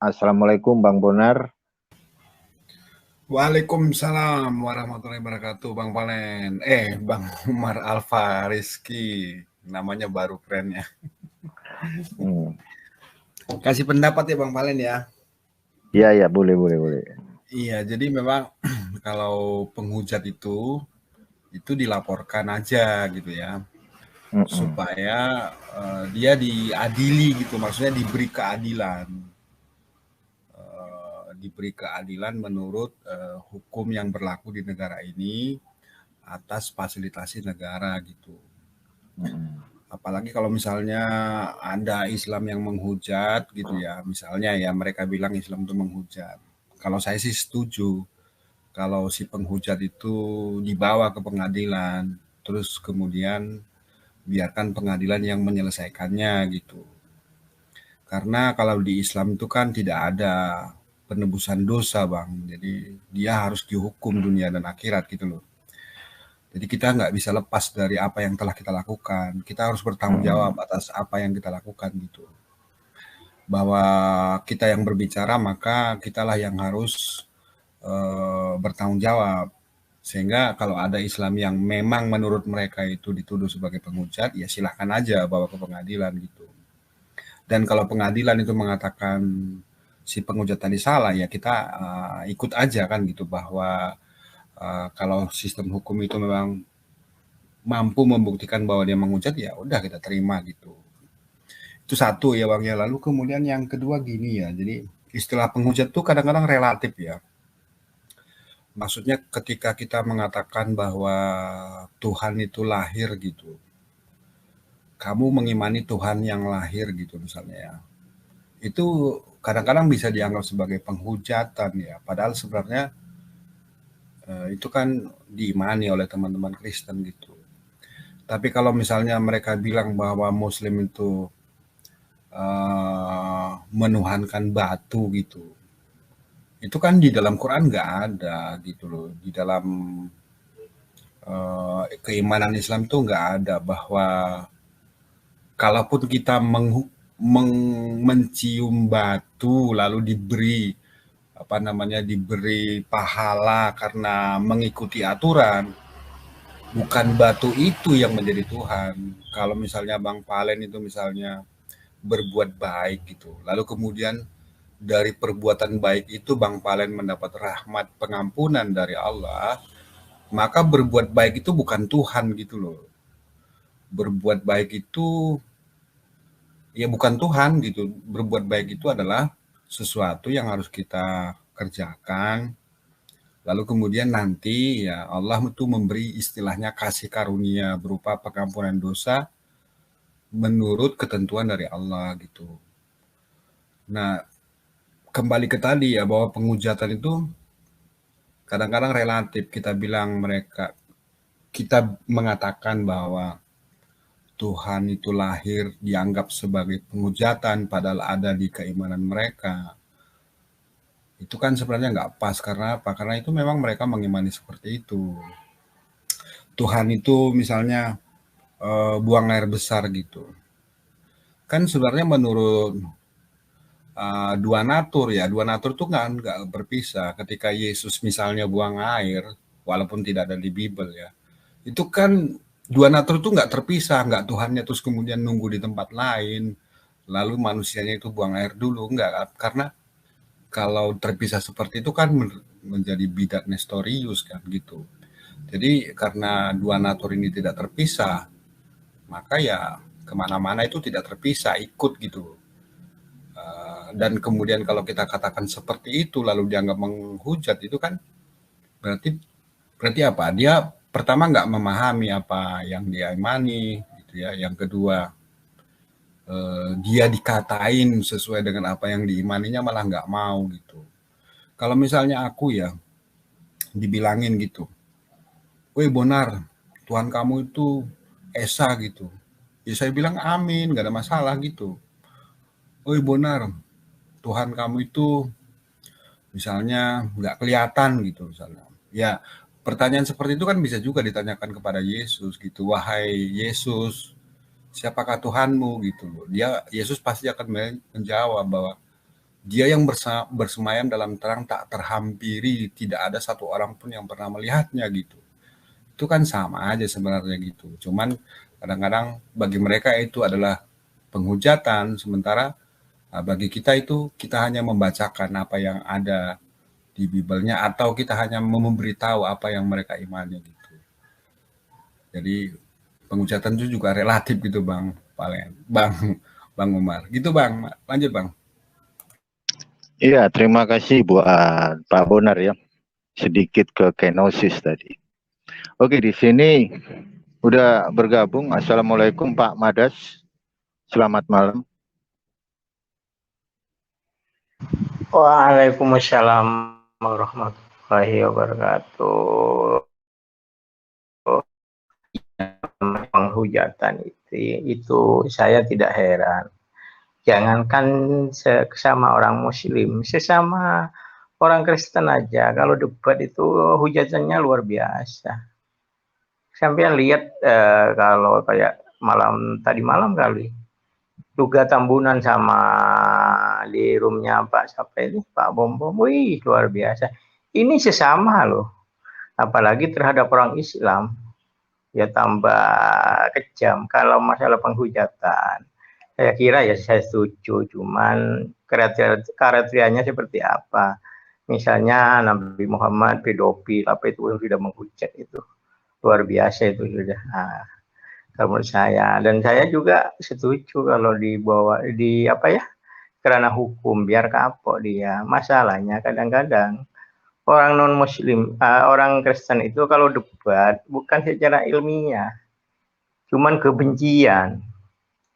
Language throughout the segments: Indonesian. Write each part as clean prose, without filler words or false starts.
Assalamualaikum Bang Bonar. Waalaikumsalam warahmatullahi wabarakatuh, Bang Palen. Bang Umar Alfa Rizky, namanya baru keren ya. Hmm. Kasih pendapat ya Bang Palen ya. Iya ya, boleh. Iya, jadi memang kalau penghujat itu dilaporkan aja gitu ya, Mm-mm. supaya dia diadili gitu, maksudnya diberi keadilan menurut hukum yang berlaku di negara ini atas fasilitasi negara gitu. Mm-mm. Apalagi kalau misalnya ada Islam yang menghujat gitu ya, misalnya ya mereka bilang Islam itu menghujat. Kalau saya sih setuju, kalau si penghujat itu dibawa ke pengadilan, terus kemudian biarkan pengadilan yang menyelesaikannya gitu. Karena kalau di Islam itu kan tidak ada penebusan dosa, Bang. Jadi dia harus dihukum dunia dan akhirat gitu loh. Jadi kita nggak bisa lepas dari apa yang telah kita lakukan. Kita harus bertanggung jawab Mm-mm. atas apa yang kita lakukan gitu. Bahwa kita yang berbicara maka kitalah yang harus bertanggung jawab. Sehingga kalau ada Islam yang memang menurut mereka itu dituduh sebagai penghujat, ya silahkan aja bawa ke pengadilan gitu. Dan kalau pengadilan itu mengatakan si penghujat tadi salah, ya kita ikut aja kan gitu bahwa kalau sistem hukum itu memang mampu membuktikan bahwa dia menghujat, ya udah kita terima gitu. Itu satu ya Bang ya. Lalu kemudian yang kedua gini ya. Jadi istilah penghujat tuh kadang-kadang relatif ya. Maksudnya ketika kita mengatakan bahwa Tuhan itu lahir gitu. Kamu mengimani Tuhan yang lahir gitu misalnya ya. Itu kadang-kadang bisa dianggap sebagai penghujatan ya. Padahal sebenarnya itu kan diimani oleh teman-teman Kristen gitu. Tapi kalau misalnya mereka bilang bahwa Muslim itu menuhankan batu gitu, itu kan di dalam Quran nggak ada gitu loh. Di dalam keimanan Islam tuh nggak ada bahwa kalaupun kita mencium batu lalu diberi pahala karena mengikuti aturan, bukan batu itu yang menjadi Tuhan. Kalau misalnya Bang Palen itu misalnya berbuat baik gitu, lalu kemudian dari perbuatan baik itu Bang Palen mendapat rahmat pengampunan dari Allah, maka berbuat baik itu bukan Tuhan gitu loh. Berbuat baik itu ya bukan Tuhan gitu. Berbuat baik itu adalah sesuatu yang harus kita kerjakan. Lalu kemudian nanti ya Allah itu memberi istilahnya kasih karunia berupa pengampunan dosa menurut ketentuan dari Allah gitu. Nah, kembali ke tadi ya bahwa penghujatan itu kadang-kadang relatif. Kita mengatakan bahwa Tuhan itu lahir dianggap sebagai penghujatan padahal ada di keimanan mereka. Itu kan sebenarnya nggak pas karena apa? Karena itu memang mereka mengimani seperti itu. Tuhan itu misalnya buang air besar gitu. Kan sebenarnya menurut dua natur ya, dua natur tuh nggak berpisah. Ketika Yesus misalnya buang air, walaupun tidak ada di Bible ya, itu kan dua natur itu nggak terpisah, nggak Tuhannya terus kemudian nunggu di tempat lain, lalu manusianya itu buang air dulu, nggak. Karena kalau terpisah seperti itu kan menjadi bidat Nestorius kan gitu. Jadi karena dua natur ini tidak terpisah, maka ya kemana-mana itu tidak terpisah, ikut gitu. Dan kemudian kalau kita katakan seperti itu lalu dianggap menghujat itu kan berarti berarti apa? Dia pertama nggak memahami apa yang dia imani gitu ya. Yang kedua dia dikatain sesuai dengan apa yang diimaninya malah nggak mau gitu. Kalau misalnya aku ya dibilangin gitu, woi Bonar, Tuhan kamu itu Esa gitu. Ya saya bilang amin, nggak ada masalah gitu. Woi Bonar, Tuhan kamu itu misalnya nggak kelihatan gitu misalnya. Ya pertanyaan seperti itu kan bisa juga ditanyakan kepada Yesus gitu. Wahai Yesus, siapakah Tuhanmu gitu loh. Yesus pasti akan menjawab bahwa Dia yang bersemayam dalam terang tak terhampiri, tidak ada satu orang pun yang pernah melihatnya gitu. Itu kan sama aja sebenarnya gitu. Cuman kadang-kadang bagi mereka itu adalah penghujatan, sementara bagi kita itu kita hanya membacakan apa yang ada di Bibelnya atau kita hanya memberitahu apa yang mereka imani gitu. Jadi penghujatan itu juga relatif gitu Bang Bang Umar. Gitu Bang, lanjut Bang. Iya, terima kasih buat Pak Bonar ya. Sedikit ke kenosis tadi. Oke, di sini udah bergabung. Assalamualaikum Pak Madas. Selamat malam. Waalaikumsalam warahmatullahi wabarakatuh. Penghujatan itu saya tidak heran. Jangankan sesama orang Muslim, sesama orang Kristen aja, kalau debat itu hujatannya luar biasa. Sampai lihat kalau kayak tadi malam kali, Duga Tambunan sama di roomnya Pak siapa ini, Pak Bom, wih luar biasa. Ini sesama loh, apalagi terhadap orang Islam, ya tambah kejam. Kalau masalah penghujatan, saya kira ya saya setuju, cuman kriterianya seperti apa? Misalnya Nabi Muhammad pedofil, apa itu yang sudah menghujat itu luar biasa itu sudah. Nah, kalau menurut saya, dan saya juga setuju kalau dibawa di apa ya, kerana hukum biar kapok dia. Masalahnya kadang-kadang orang non Muslim, orang Kristen itu kalau debat bukan secara ilmiah, cuman kebencian.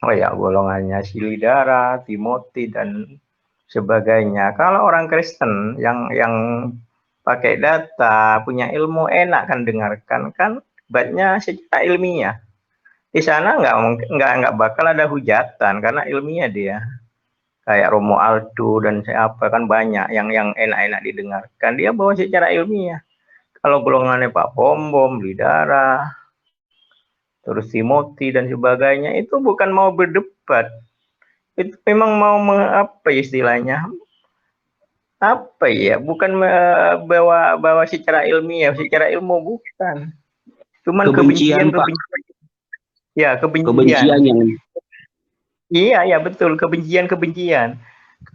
Oh ya, golongannya Silidara, Timothy dan sebagainya. Kalau orang Kristen yang pakai data, punya ilmu, enak kan dengarkan kan debatnya secara ilmiah. Di sana nggak bakal ada hujatan karena ilmiah dia. Kayak Romo Aldo dan siapa kan banyak yang enak-enak didengarkan. Dia bawa secara ilmiah. Kalau golongannya Pak Bom, Lidara, terus Timothy dan sebagainya itu bukan mau berdebat, itu memang mau apa istilahnya, apa ya, bukan bawa secara ilmiah, secara ilmu bukan, cuman kebencian ya, kebencian yang iya betul, kebencian.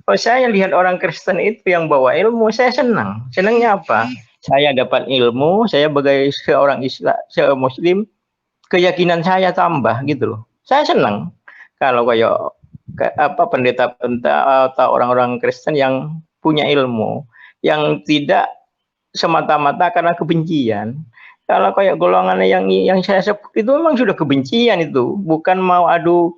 Kalau saya lihat orang Kristen itu yang bawa ilmu, saya senangnya apa, saya dapat ilmu, saya sebagai seorang Islam, seorang Muslim, keyakinan saya tambah gitu loh. Saya senang kalau kayak pendeta atau orang-orang Kristen yang punya ilmu, yang tidak semata-mata karena kebencian. Kalau kayak golongan yang saya sebut itu memang sudah kebencian, itu bukan mau adu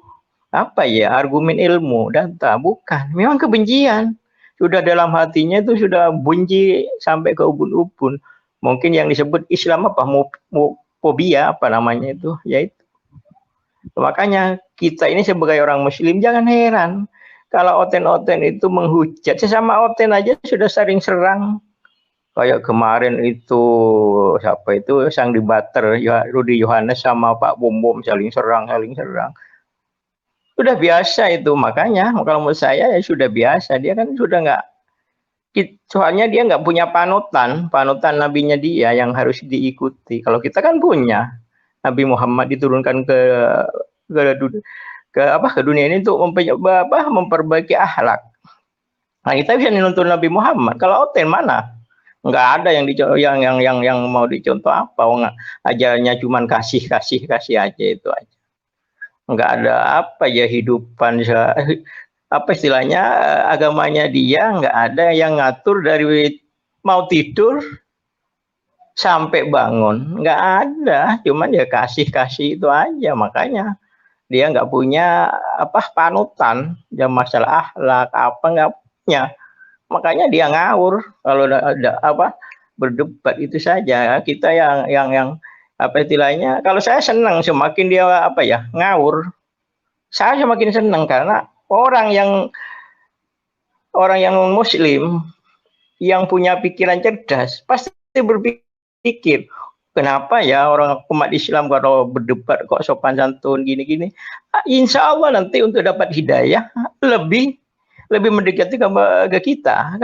apa ya, argumen ilmu data, bukan, memang kebencian. Sudah dalam hatinya itu sudah benci sampai ke ubun-ubun. Mungkin yang disebut Islam apa, fobia apa namanya itu, yaitu. Makanya kita ini sebagai orang Muslim jangan heran kalau oten-oten itu menghujat. Sesama oten aja sudah sering serang. Kayak kemarin itu siapa itu, sang debater Rudi Yohanes sama Pak Bom saling serang. Sudah biasa itu. Makanya kalau menurut saya ya sudah biasa. Dia kan sudah nggak, soalnya dia nggak punya panutan nabinya dia yang harus diikuti. Kalau kita kan punya. Nabi Muhammad diturunkan ke dunia ini untuk memperbaiki akhlak. Nah, kita bisa nonton Nabi Muhammad. Kalau oten mana? Nggak ada yang mau dicontoh apa. Ajarnya cuma kasih aja itu aja. Nggak ada apa ya, hidupan apa istilahnya, agamanya dia nggak ada yang ngatur dari mau tidur sampai bangun, nggak ada, cuman ya kasih itu aja. Makanya dia nggak punya panutan ya, masalah akhlak apa nggak punya. Makanya dia ngawur kalau ada berdebat itu saja. Kita yang apa istilahnya, kalau saya senang semakin dia ngawur, saya semakin senang karena orang yang Muslim yang punya pikiran cerdas pasti berpikir, kenapa ya orang umat Islam kalau berdebat kok sopan santun gini-gini. Insya Allah nanti untuk dapat hidayah lebih lebih mendekati ke kita.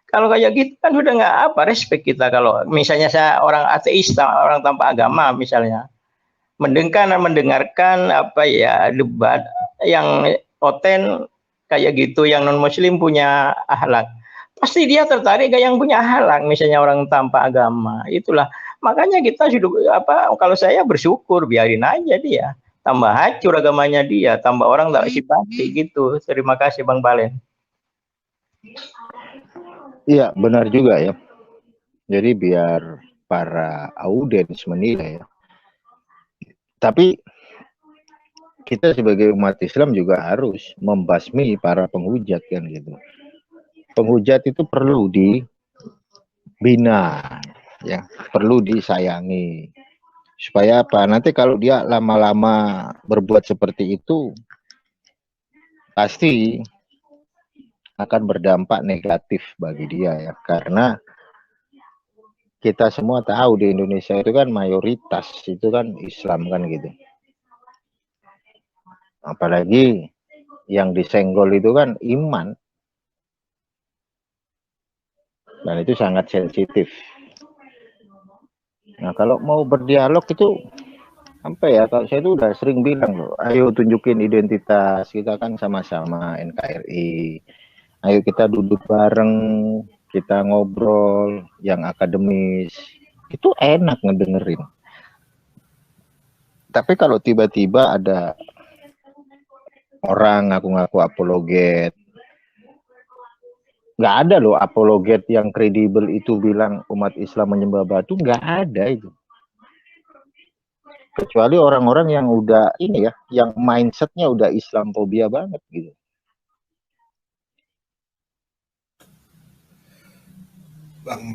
Kalau kayak gitu kan udah nggak apa respect kita. Kalau misalnya saya orang ateis, orang tanpa agama misalnya, mendengarkan apa ya debat yang oten kayak gitu, yang non muslim punya akhlak, pasti dia tertarik ke yang punya akhlak, misalnya orang tanpa agama. Itulah makanya kita sudah kalau saya bersyukur, biarin aja dia tambah hancur agamanya dia, tambah orang tak simpati gitu. Terima kasih Bang Balen. Iya, benar juga ya. Jadi biar para audiens menilai ya. Tapi kita sebagai umat Islam juga harus membasmi para penghujat kan gitu. Penghujat itu perlu dibina, ya, perlu disayangi. Supaya apa? Nanti kalau dia lama-lama berbuat seperti itu, pasti akan berdampak negatif bagi dia ya. Karena kita semua tahu di Indonesia itu kan mayoritas itu kan Islam kan gitu. Apalagi yang disenggol itu kan iman. Dan itu sangat sensitif. Nah, kalau mau berdialog itu apa ya, kalau saya itu udah sering bilang loh, ayo tunjukin identitas kita kan sama-sama NKRI, ayo kita duduk bareng, kita ngobrol yang akademis, itu enak ngedengerin. Tapi kalau tiba-tiba ada orang ngaku-ngaku apologet, nggak ada loh apologet yang kredibel itu bilang umat Islam menyembah batu, nggak ada itu. Kecuali orang-orang yang udah ini ya, yang mindsetnya udah Islamfobia banget gitu.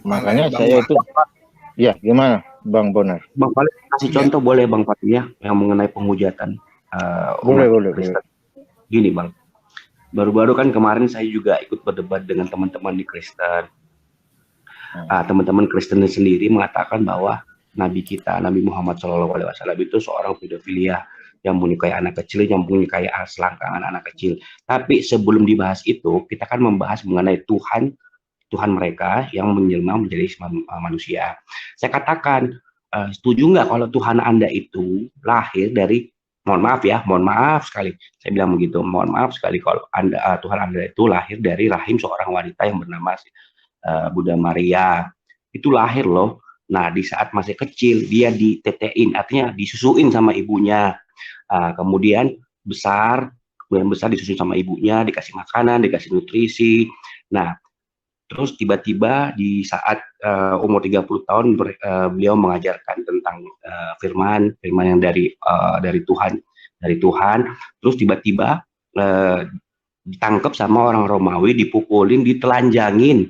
Makanya saya itu, ya gimana Bang Bonar? Bang Palen kasih contoh boleh Bang Palen ya, yang mengenai penghujatan. Boleh. Gini Bang, baru-baru kan kemarin saya juga ikut berdebat dengan teman-teman di Kristen. Teman-teman Kristen sendiri mengatakan bahwa Nabi kita, Nabi Muhammad SAW itu seorang pedofilia yang menyukai anak kecil, yang menyukai selangkangan anak kecil. Tapi sebelum dibahas itu, kita kan membahas mengenai Tuhan mereka yang menjelma menjadi manusia. Saya katakan, setuju nggak kalau Tuhan Anda itu lahir dari, mohon maaf sekali, saya bilang begitu, mohon maaf sekali kalau Tuhan Anda itu lahir dari rahim seorang wanita yang bernama Bunda Maria. Itu lahir loh. Nah, di saat masih kecil dia ditetein, artinya disusuin sama ibunya. Kemudian besar disusuin sama ibunya, dikasih makanan, dikasih nutrisi. Nah, terus tiba-tiba di saat umur 30 tahun beliau mengajarkan tentang firman yang dari Tuhan. Terus tiba-tiba ditangkap sama orang Romawi, dipukulin, ditelanjangin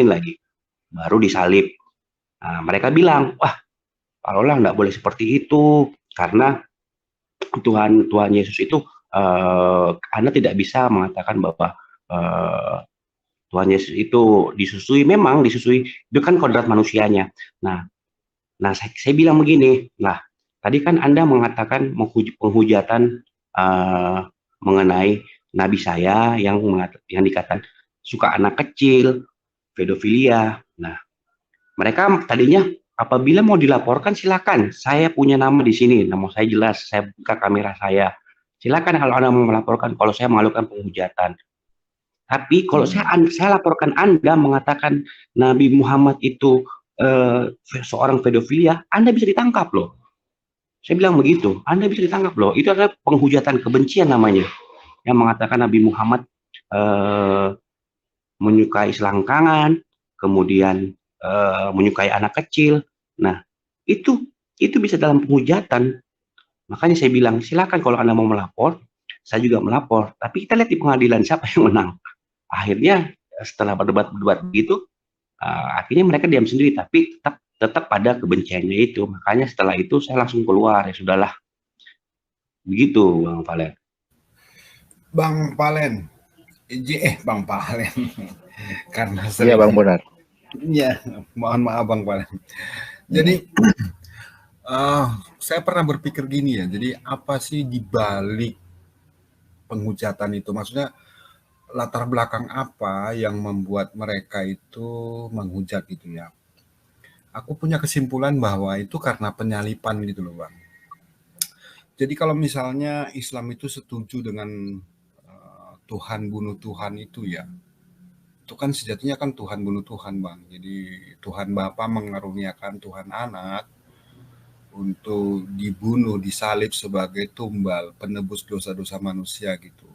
lagi, baru disalib. Mereka bilang, wah, kalaulah nggak boleh seperti itu, karena Tuhan Yesus itu, Anda tidak bisa mengatakan bahwa Tuhan Yesus itu disusui, memang disusui, itu kan kodrat manusianya. Nah, saya bilang begini, nah, tadi kan Anda mengatakan penghujatan mengenai Nabi saya yang dikatakan suka anak kecil, pedofilia. Nah, mereka tadinya apabila mau dilaporkan silakan, saya punya nama di sini, nama saya jelas, saya buka kamera saya. Silakan kalau Anda mau melaporkan kalau saya melakukan penghujatan. Tapi kalau saya laporkan Anda mengatakan Nabi Muhammad itu seorang pedofilia, Anda bisa ditangkap loh. Saya bilang begitu, Anda bisa ditangkap loh. Itu adalah penghujatan kebencian namanya, yang mengatakan Nabi Muhammad menyukai selangkangan, kemudian menyukai anak kecil. Nah, itu bisa dalam penghujatan. Makanya saya bilang, silakan kalau Anda mau melapor, saya juga melapor. Tapi kita lihat di pengadilan siapa yang menang. Akhirnya setelah berdebat begitu, akhirnya mereka diam sendiri, tapi tetap pada kebenciannya itu. Makanya setelah itu saya langsung keluar, ya sudahlah. Begitu Bang Palen. Bang Palen. Bang Palen. Karena iya Bang Bonar. Ya, mohon maaf Bang Palen. Jadi saya pernah berpikir gini ya. Jadi apa sih dibalik penghujatan itu? Maksudnya latar belakang apa yang membuat mereka itu menghujat gitu ya? Aku punya kesimpulan bahwa itu karena penyalipan gitu loh Bang. Jadi kalau misalnya Islam itu setuju dengan Tuhan bunuh Tuhan itu ya, itu kan sejatinya kan Tuhan bunuh Tuhan Bang. Jadi Tuhan Bapa mengaruniakan Tuhan Anak untuk dibunuh, disalib sebagai tumbal penebus dosa-dosa manusia gitu.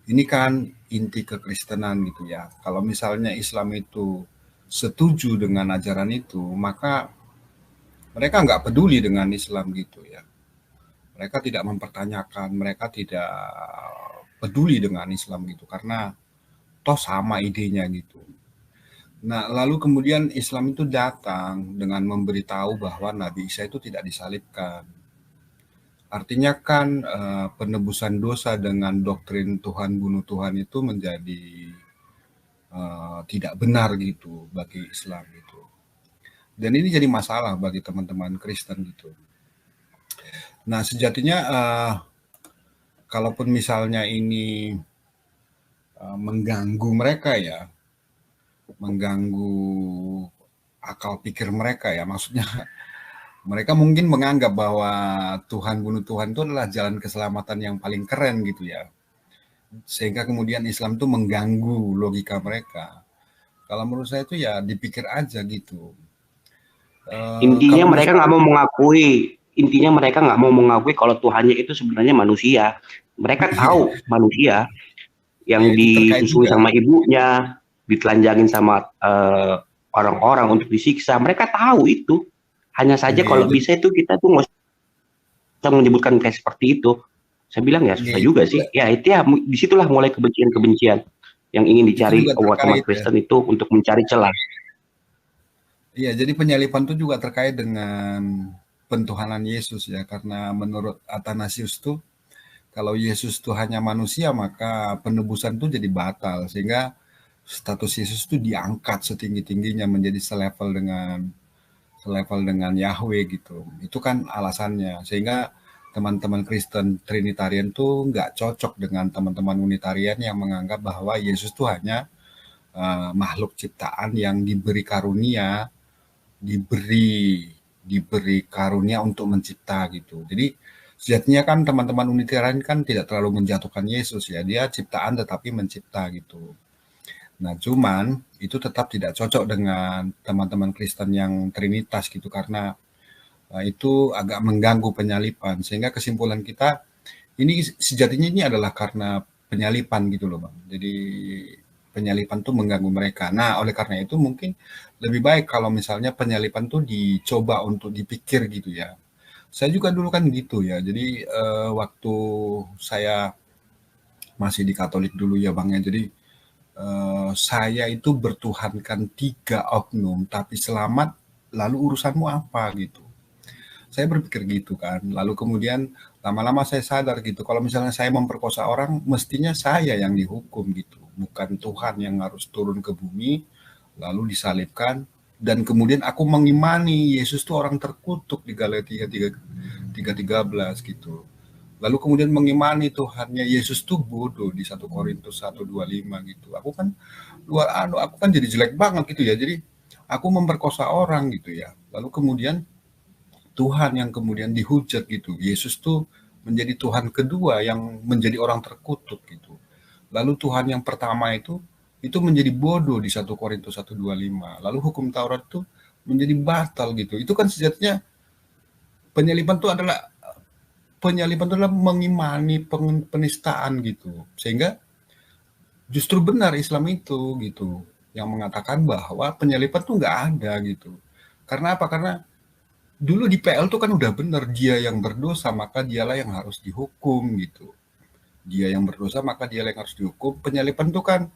Ini kan inti kekristenan gitu ya. Kalau misalnya Islam itu setuju dengan ajaran itu, maka mereka nggak peduli dengan Islam gitu ya. Mereka tidak mempertanyakan, mereka tidak peduli dengan Islam gitu, karena toh sama idenya gitu. Nah, lalu kemudian Islam itu datang dengan memberitahu bahwa Nabi Isa itu tidak disalibkan. Artinya kan penebusan dosa dengan doktrin Tuhan bunuh Tuhan itu menjadi tidak benar gitu bagi Islam gitu. Dan ini jadi masalah bagi teman-teman Kristen gitu. Nah, sejatinya kalaupun misalnya ini mengganggu mereka ya, mengganggu akal pikir mereka ya, maksudnya mereka mungkin menganggap bahwa Tuhan bunuh Tuhan itu adalah jalan keselamatan yang paling keren gitu ya. Sehingga kemudian Islam itu mengganggu logika mereka. Kalau menurut saya itu ya dipikir aja gitu. Intinya mereka nggak mau mengakui, kalau Tuhannya itu sebenarnya manusia. Mereka tahu manusia yang disusui sama ibunya, ditelanjangin sama orang-orang untuk disiksa. Mereka tahu itu. Hanya saja kalau bisa itu kita tuh nggak usah menyebutkan kayak seperti itu. Saya bilang ya susah juga sih. Ya itu ya disitulah mulai kebencian-kebencian yang ingin dicari teman Kristen itu untuk mencari celah. Iya, jadi penyalipan itu juga terkait dengan pentuhanan Yesus ya, karena menurut Athanasius tuh kalau Yesus itu hanya manusia maka penebusan itu jadi batal, sehingga status Yesus itu diangkat setinggi-tingginya menjadi selevel dengan Yahweh gitu. Itu kan alasannya, sehingga teman-teman Kristen Trinitarian tuh nggak cocok dengan teman-teman Unitarian yang menganggap bahwa Yesus itu hanya makhluk ciptaan yang diberi karunia untuk mencipta gitu. Jadi sejatinya kan teman-teman Unitarian kan tidak terlalu menjatuhkan Yesus ya, dia ciptaan tetapi mencipta gitu. Nah, cuman itu tetap tidak cocok dengan teman-teman Kristen yang Trinitas gitu, karena itu agak mengganggu penyalipan, sehingga kesimpulan kita ini sejatinya ini adalah karena penyalipan gitu loh Bang. Jadi penyalipan tuh mengganggu mereka. Nah, oleh karena itu mungkin lebih baik kalau misalnya penyalipan tuh dicoba untuk dipikir gitu ya. Saya juga dulu kan gitu ya. Jadi waktu saya masih di Katolik dulu ya Bang ya. Jadi saya itu bertuhankan 3 oknum tapi selamat, lalu urusanmu apa gitu. Saya berpikir gitu kan. Lalu kemudian lama-lama saya sadar gitu, kalau misalnya saya memperkosa orang, mestinya saya yang dihukum gitu, bukan Tuhan yang harus turun ke bumi lalu disalibkan. Dan kemudian aku mengimani Yesus itu orang terkutuk di Galatia 3:13 gitu. Lalu kemudian mengimani Tuhannya Yesus itu bodoh di 1 Korintus 1:25 gitu. Aku kan jadi jelek banget gitu ya. Jadi aku memperkosa orang gitu ya. Lalu kemudian Tuhan yang kemudian dihujat gitu. Yesus tuh menjadi Tuhan kedua yang menjadi orang terkutuk gitu. Lalu Tuhan yang pertama itu menjadi bodoh di 1 Korintus 1:25. Lalu hukum Taurat itu menjadi batal gitu. Itu kan sejatinya penyalipan itu adalah mengimani penistaan gitu. Sehingga justru benar Islam itu gitu, yang mengatakan bahwa penyalipan itu nggak ada gitu. Karena apa? Karena dulu di PL tuh kan udah bener, dia yang berdosa maka dialah yang harus dihukum gitu. Dia yang berdosa maka dialah yang harus dihukum. Penyalipan tuh kan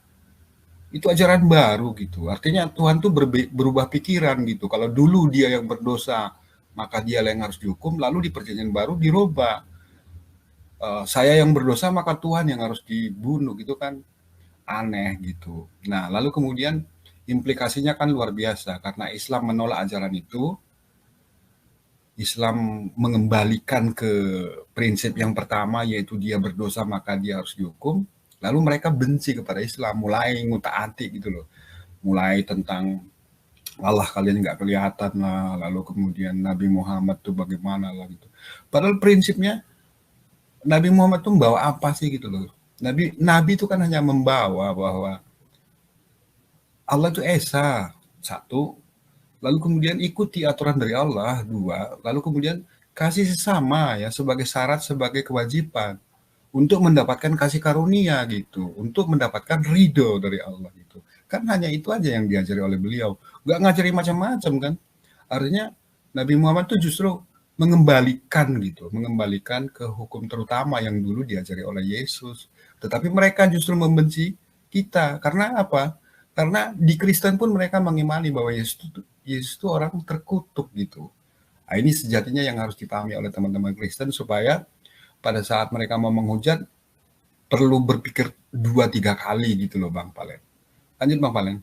itu ajaran baru gitu. Artinya Tuhan tuh berubah pikiran gitu. Kalau dulu dia yang berdosa maka dialah yang harus dihukum, lalu di perjanjian baru dirubah. Saya yang berdosa maka Tuhan yang harus dibunuh gitu kan, aneh gitu. Nah, lalu kemudian implikasinya kan luar biasa, karena Islam menolak ajaran itu. Islam mengembalikan ke prinsip yang pertama yaitu dia berdosa maka dia harus dihukum, lalu mereka benci kepada Islam, mulai ngutak-atik gitu loh, mulai tentang Allah kalian nggak kelihatan lah, lalu kemudian Nabi Muhammad tuh bagaimana lah gitu. Padahal prinsipnya Nabi Muhammad tuh membawa apa sih gitu loh. Nabi itu kan hanya membawa bahwa Allah itu esa, satu, lalu kemudian ikuti aturan dari Allah, dua, lalu kemudian kasih sesama ya sebagai syarat, sebagai kewajiban untuk mendapatkan kasih karunia gitu, untuk mendapatkan ridho dari Allah gitu. Kan hanya itu aja yang diajari oleh beliau, nggak ngajari macam-macam kan. Artinya Nabi Muhammad tuh justru mengembalikan gitu, mengembalikan ke hukum terutama yang dulu diajari oleh Yesus. Tetapi mereka justru membenci kita. Karena apa? Karena di Kristen pun mereka mengimani bahwa Yesus itu orang terkutuk gitu. Nah, ini sejatinya yang harus dipahami oleh teman-teman Kristen supaya pada saat mereka mau menghujat perlu berpikir 2-3 kali gitu loh Bang Palen. Lanjut Bang Palen.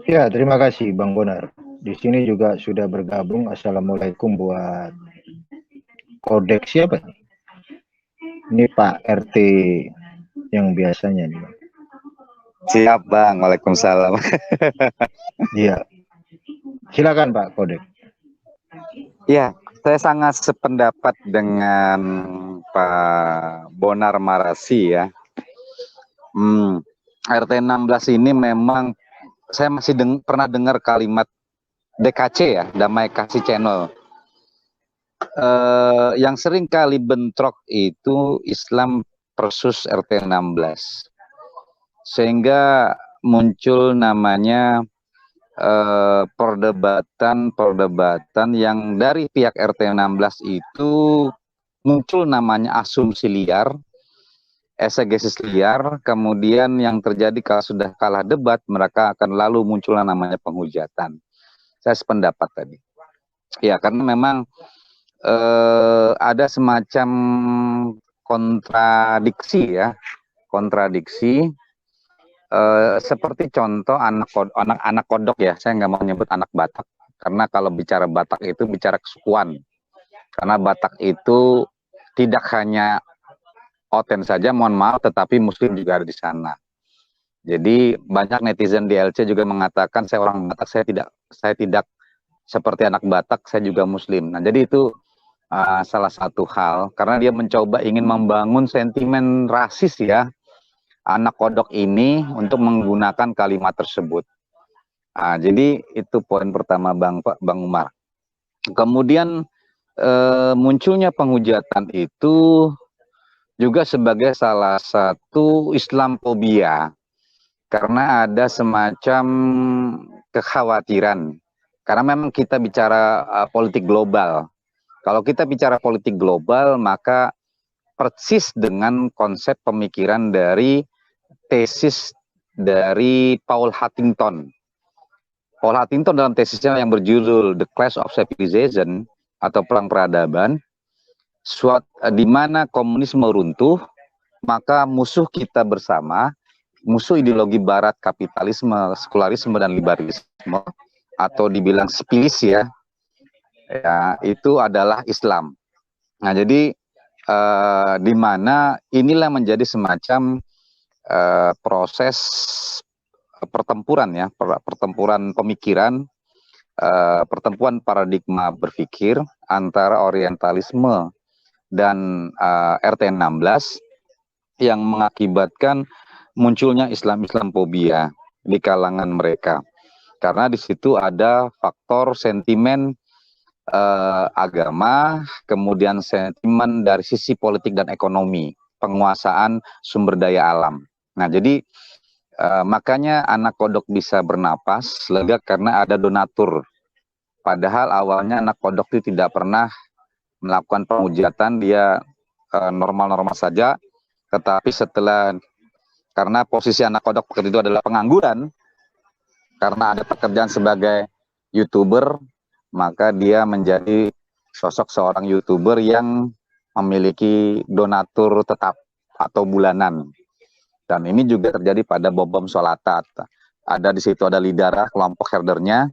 Ya, terima kasih Bang Bonar. Di sini juga sudah bergabung. Assalamualaikum buat Kodek siapa nih? Ini Pak RT yang biasanya nih. Siap Bang, Waalaikumsalam. Iya. Silakan Pak Kodek. Ya, saya sangat sependapat dengan Pak Bonar Marasi ya. RT 16 ini memang saya masih pernah dengar kalimat DKC ya, Damai Kasih Channel. Yang sering kali bentrok itu Islam versus RT 16. Sehingga muncul namanya perdebatan yang dari pihak RT 16 itu muncul namanya asumsi liar, exegesis liar, kemudian yang terjadi kalau sudah kalah debat mereka akan lalu muncul namanya penghujatan. Saya sependapat tadi. Ya, karena memang ada semacam kontradiksi ya, seperti contoh anak kodok ya, saya nggak mau nyebut anak Batak karena kalau bicara Batak itu bicara kesukuan, karena Batak itu tidak hanya Oten saja, mohon maaf, tetapi Muslim juga ada di sana. Jadi banyak netizen di LC juga mengatakan saya orang Batak, saya tidak seperti anak Batak, saya juga Muslim. Nah jadi itu salah satu hal karena dia mencoba ingin membangun sentimen rasis ya anak kodok ini untuk menggunakan kalimat tersebut. Jadi itu poin pertama Bang Umar. Kemudian munculnya penghujatan itu juga sebagai salah satu Islamfobia karena ada semacam kekhawatiran. Karena memang kita bicara politik global. Kalau kita bicara politik global maka persis dengan konsep pemikiran dari tesis dari Paul Huntington. Paul Huntington dalam tesisnya yang berjudul The Clash of Civilization atau Perang Peradaban, di mana komunisme runtuh, maka musuh kita bersama, musuh ideologi barat, kapitalisme, sekularisme, dan liberalisme, atau dibilang sipilis ya, itu adalah Islam. Nah jadi di mana inilah menjadi semacam proses pertempuran ya, pertempuran pemikiran, pertempuran paradigma berpikir antara orientalisme dan RT 16 yang mengakibatkan munculnya Islamfobia di kalangan mereka. Karena di situ ada faktor sentimen agama, kemudian sentimen dari sisi politik dan ekonomi, penguasaan sumber daya alam. Nah, jadi makanya anak kodok bisa bernapas lega karena ada donatur. Padahal awalnya anak kodok itu tidak pernah melakukan penghujatan, dia normal-normal saja. Tetapi karena posisi anak kodok waktu itu adalah pengangguran, karena ada pekerjaan sebagai YouTuber, maka dia menjadi sosok seorang YouTuber yang memiliki donatur tetap atau bulanan. Dan ini juga terjadi pada Bobom Solatat. Ada di situ ada Lidara, kelompok herdernya.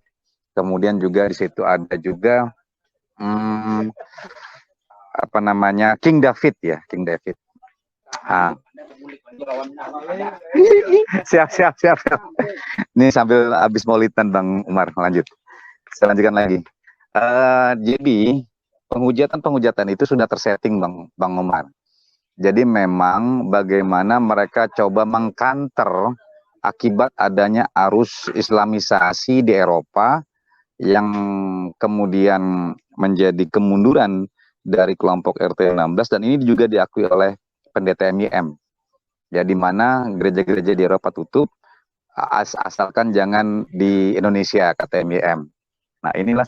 Kemudian juga di situ ada juga apa namanya, King David ya, King David. Ah. Siap. Ini sambil habis maulidan Bang Umar, lanjut. Saya lanjutkan lagi. Jadi penghujatan itu sudah tersetting Bang Umar. Jadi memang bagaimana mereka coba mengkanter akibat adanya arus Islamisasi di Eropa yang kemudian menjadi kemunduran dari kelompok RT 16, dan ini juga diakui oleh pendeta MIM. Ya, di mana gereja-gereja di Eropa tutup, asalkan jangan di Indonesia, kata MIM. Nah, inilah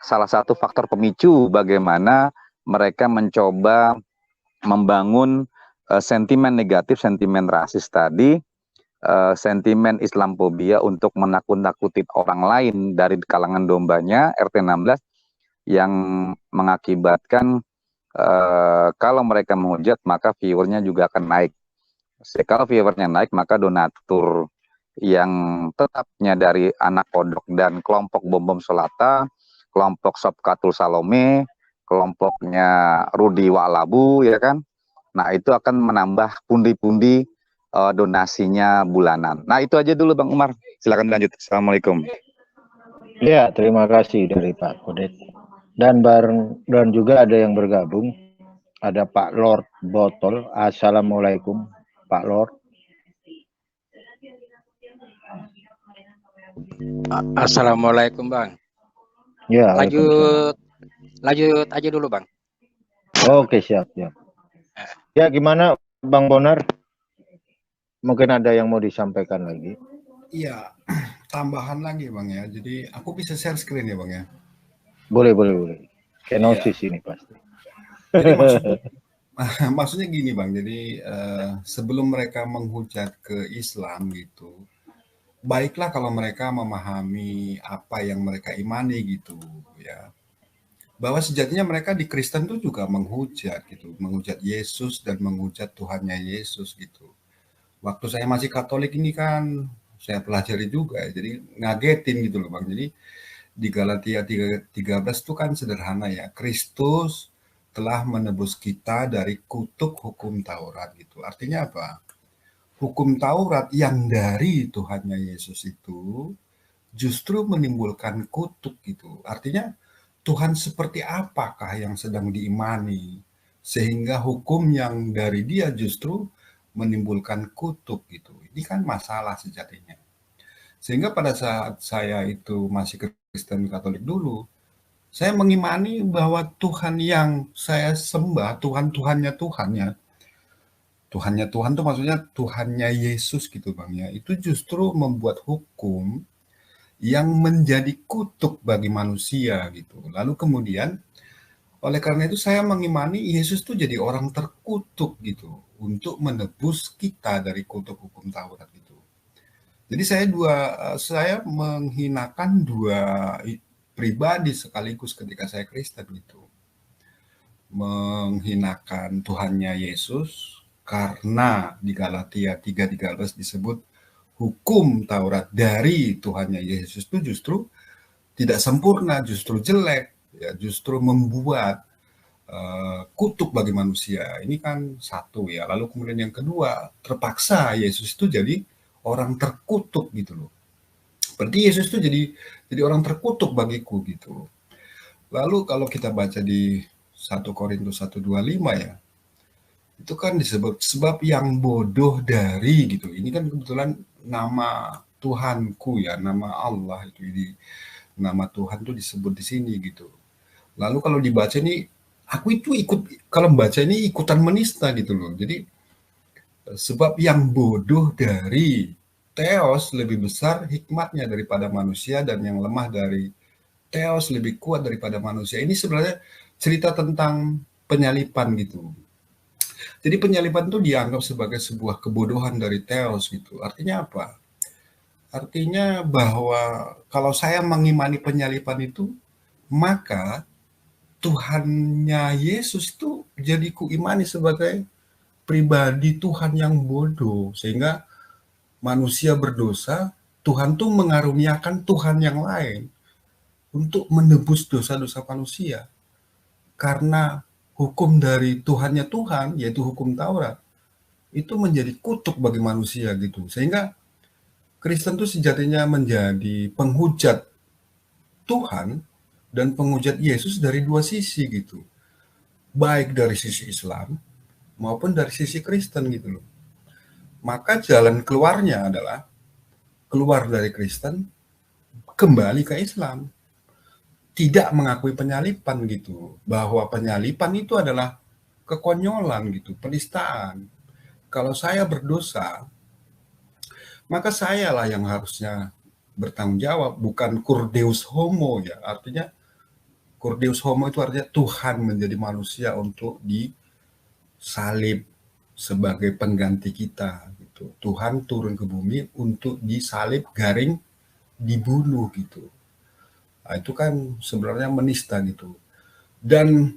salah satu faktor pemicu bagaimana mereka mencoba membangun sentimen negatif, sentimen rasis tadi, sentimen Islamfobia untuk menakut-nakuti orang lain dari kalangan dombanya RT 16 yang mengakibatkan kalau mereka menghujat maka viewernya juga akan naik. Kalau viewernya naik maka donatur yang tetapnya dari anak kodok dan kelompok bom Solata, kelompok Sobkatul Salome, kelompoknya Rudi Wa'labu, ya kan. Nah, itu akan menambah pundi-pundi donasinya bulanan. Nah, itu aja dulu Bang Umar. Silakan lanjut. Assalamualaikum. Ya, terima kasih dari Pak Kodet. Dan juga ada yang bergabung. Ada Pak Lord Botol. Assalamualaikum, Pak Lord. Assalamualaikum Bang. Ya. Lanjut aja dulu Bang. Oke, siap. Ya, gimana Bang Bonar? Mungkin ada yang mau disampaikan lagi. Iya, tambahan lagi Bang ya. Jadi aku bisa share screen ya Bang ya. Boleh. Kenosis ini pasti. Jadi maksudnya gini Bang. Jadi sebelum mereka menghujat ke Islam gitu, baiklah kalau mereka memahami apa yang mereka imani gitu ya. Bahwa sejatinya mereka di Kristen tuh juga menghujat gitu, menghujat Yesus dan menghujat Tuhannya Yesus gitu. Waktu saya masih Katolik ini kan saya pelajari juga ya, jadi ngagetin gitu loh Bang. Jadi di Galatia 3:13 itu kan sederhana ya. Kristus telah menebus kita dari kutuk hukum Taurat gitu. Artinya apa? Hukum Taurat yang dari Tuhannya Yesus itu justru menimbulkan kutuk gitu. Artinya Tuhan seperti apakah yang sedang diimani sehingga hukum yang dari dia justru menimbulkan kutuk gitu. Ini kan masalah sejatinya. Sehingga pada saat saya itu masih Kristen Katolik dulu, saya mengimani bahwa Tuhan yang saya sembah, Tuhannya Tuhan tuh maksudnya Tuhannya Yesus gitu Bang ya, itu justru membuat hukum yang menjadi kutuk bagi manusia gitu. Lalu kemudian oleh karena itu saya mengimani Yesus tuh jadi orang terkutuk gitu untuk menebus kita dari kutuk hukum Taurat itu. Jadi saya menghinakan dua pribadi sekaligus ketika saya Kristen gitu. Menghinakan Tuhannya Yesus karena di Galatia 3:13 disebut hukum Taurat dari Tuhannya Yesus itu justru tidak sempurna, justru jelek, ya, justru membuat kutuk bagi manusia. Ini kan satu ya. Lalu kemudian yang kedua, terpaksa Yesus itu jadi orang terkutuk gitu loh. Berarti Yesus itu jadi orang terkutuk bagiku gitu. Lalu kalau kita baca di 1 Korintus 1:25 ya, itu kan disebut sebab yang bodoh dari gitu. Ini kan kebetulan nama Tuhanku ya, nama Allah itu, nama Tuhan tuh disebut di sini gitu. Lalu kalau dibaca ini, aku itu kalau membaca ini ikutan menista gitu loh. Jadi sebab yang bodoh dari Theos lebih besar hikmatnya daripada manusia, dan yang lemah dari Theos lebih kuat daripada manusia. Ini sebenarnya cerita tentang penyalipan gitu. Jadi penyalipan itu dianggap sebagai sebuah kebodohan dari Theos gitu. Artinya apa? Artinya bahwa kalau saya mengimani penyalipan itu, maka Tuhannya Yesus itu jadi kuimani sebagai pribadi Tuhan yang bodoh. Sehingga manusia berdosa, Tuhan tuh mengaruniakan Tuhan yang lain untuk menebus dosa-dosa manusia. karena hukum dari Tuhannya Tuhan, yaitu hukum Taurat, itu menjadi kutuk bagi manusia gitu. Sehingga Kristen itu sejatinya menjadi penghujat Tuhan dan penghujat Yesus dari dua sisi gitu. Baik dari sisi Islam maupun dari sisi Kristen gitu loh. Maka jalan keluarnya adalah keluar dari Kristen, kembali ke Islam. Tidak mengakui penyalipan gitu. Bahwa penyalipan itu adalah kekonyolan gitu, penistaan. Kalau saya berdosa, maka sayalah yang harusnya bertanggung jawab, bukan cur deus homo ya. Artinya cur deus homo itu artinya Tuhan menjadi manusia untuk disalib sebagai pengganti kita gitu. Tuhan turun ke bumi untuk disalib, garing, dibunuh gitu. Nah, itu kan sebenarnya menista gitu. Dan